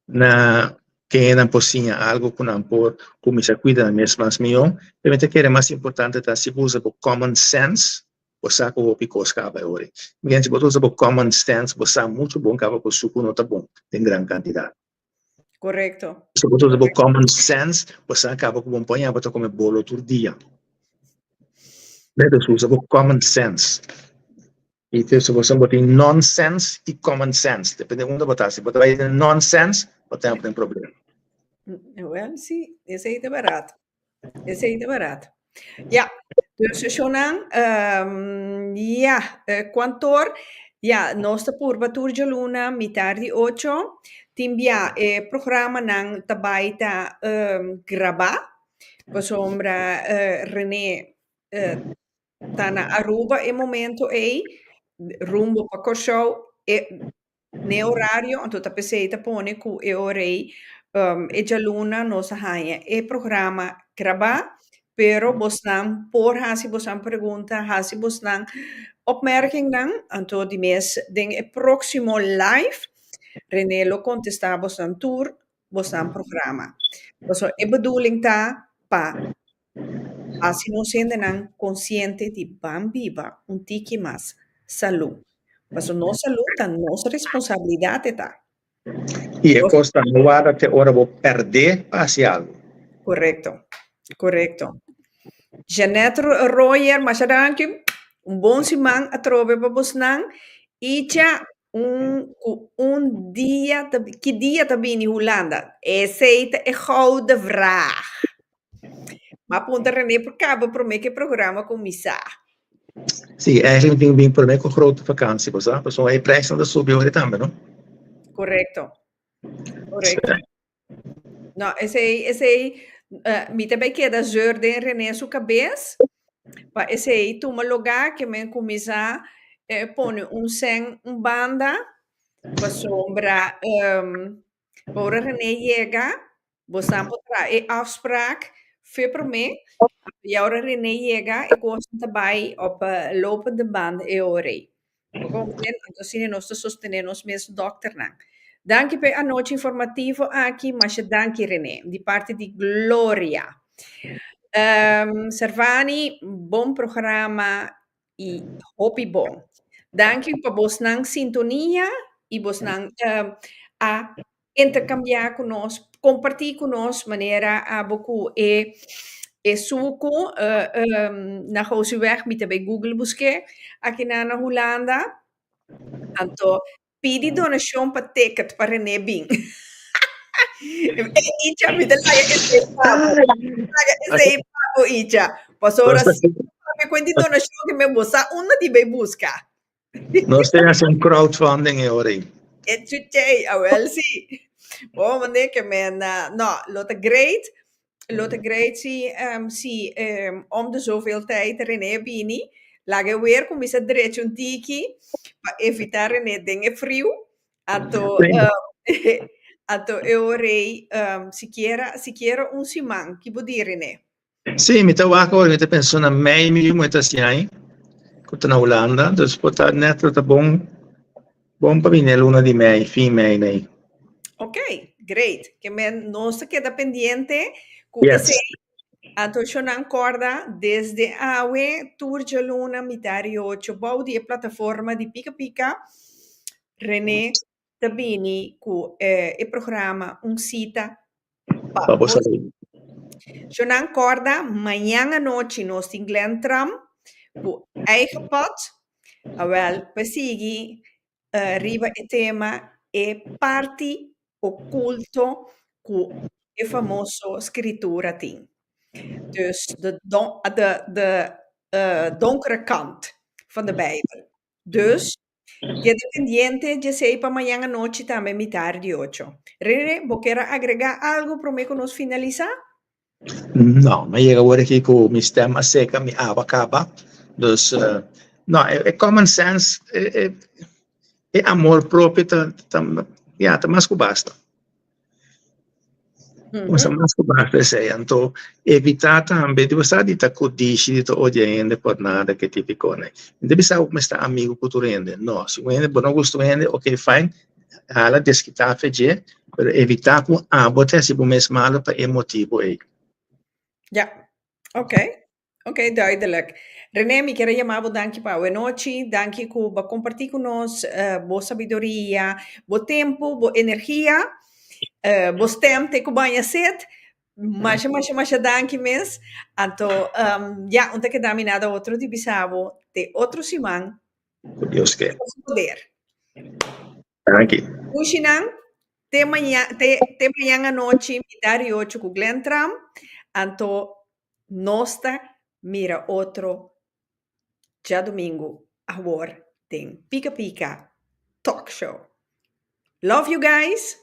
na que não possível algo que não pode começar a cuidar da mesma milhão. Permita que é mais importante é se usa o common sense, você com o pico escapa hoje. Mas se você usa o common sense, você é muito bom, acaba com o suco não tá bom, tem grande quantidade. Correcto. Se você usa o common sense, você acaba com um pão e você come bolo todo dia. Você usa o common sense. E se você botar nonsense e common sense, depende de onde botar. Se botar aí nonsense, você tem problema. Well, sim, esse aí tá barato. Ja, dus Shonan, quantor, nostra purbaturgia luna, mi tardi 8, timbia programa nang tabaita graba, sombra René tana Aruba e momento rumbo pa show ne orario, anto tapeseta pone ku e orei e già luna no sahaya e programa graba, pero bosnan por hasi bosnan pergunta, hasi bosnan opmerking dan, anto die mes ding e próximo live, René lo contesta bosnan tour, bosnan programa. So e bedoeling ta pa hasi no siendo nan consciente di ban viva un tiki más salud. Paso no salud tan nos responsabilidad ta. E é costa no ar até hora vou perder parcial. Correcto. Jeanette Royer, masadanki, bom simang a trove babosnang, icha un dia, que dia tabini Holanda? Essa é gouden vraag. Maar punta René por cabo por me que programa começar. Sim, eigenlijk tem bem por com grote vakantie, was dat? So é prijs dat so biore também, não? Correcto. No, esse mi também queda zeur de René su cabeça. Pa esse aí toma lugar que me começar põe sen banda pa sombra para René chega, você pode afspraak voor me. Jouw René chega e gosta daarbij op lopende band e ore. Assim nós sostenemos mesmo dokter nang. Danke per a noite informativo aqui, mas danke René, di parte di Gloria. Servani, bom programa e hopi bom. Danke para vos nang sintonia e vos nang a intercambiar conosco, compartilhar conosco maneira a boku e suco na weg met bij Google busque aqui na Holanda. Anto pedi donação para ticket para René Bing. Icha mi dala esse papo Icha. Pasora assim, quindi donação que me bosa uma di bei busca. Nós temos um crowdfunding agora. E chuchei, well sì. Oh, ma che men, no, Lotte great si om de zoveel tijd René Bini. Lage weer kom is het direito un tiki, para evitar René dingen frio. Ato, ato eu rei, siquiera un simang, que vou dire René? Sim, me estava agora, me pensando na mei miljoen met as jij, quando na Holanda, dus botar net dat bom para mim, luna de mei, fim mei, né? Ok, great. Que men não se queda pendiente com Yes. esse ato eu não acorda desde a Turja Luna Mitari 8 bau di plataforma di Pica Pica René Tabini com e programa sita Vamos ali. eu não acorda amanhã à noite nós tem Glen Tram com eigen pad awel persegui riba e tema e parti occulto com e famoso scrittura ting. Dus de donkere kant van de Bijbel. Dus, quede pendiente, je sepa mañana noche también mi tarde 8. Rene, ¿vos quieres agregar algo para mí que nos finaliza? Não, mas chega agora aqui com o sistema seca, me acaba. Dus, não, é common sense, é amor próprio, tá mais que basta. Mas mais que basta, sei. Então, evitar também, de você de estar codice, de estar odiando por nada que te ficou, né? Não deve saber como está amigo com tu rende. Não, se o rende, não gosta do rende, ok, fine. Ela desquitar a fede, mas evitar com botar se o mesmo malo para emotivo aí. Ja, oké, duidelijk. René, mi quiero llamar vos danke pa noche, danke por compartir con nos vos sabiduría, vos tiempo, vos energía, vos tempo que banha set, mas danke mes. Anto, ja, onde que dá-me nada outro de bisavo, de outro simão, Deus quer. poder. Danke. Ushinan, te mañana à noite, mitad 8 com Glen Tram, anto nosta mira outro já domingo agora tem Pica Pica Talk Show. Love you guys.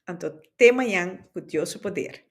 Anto te amanhã com Deus o poder.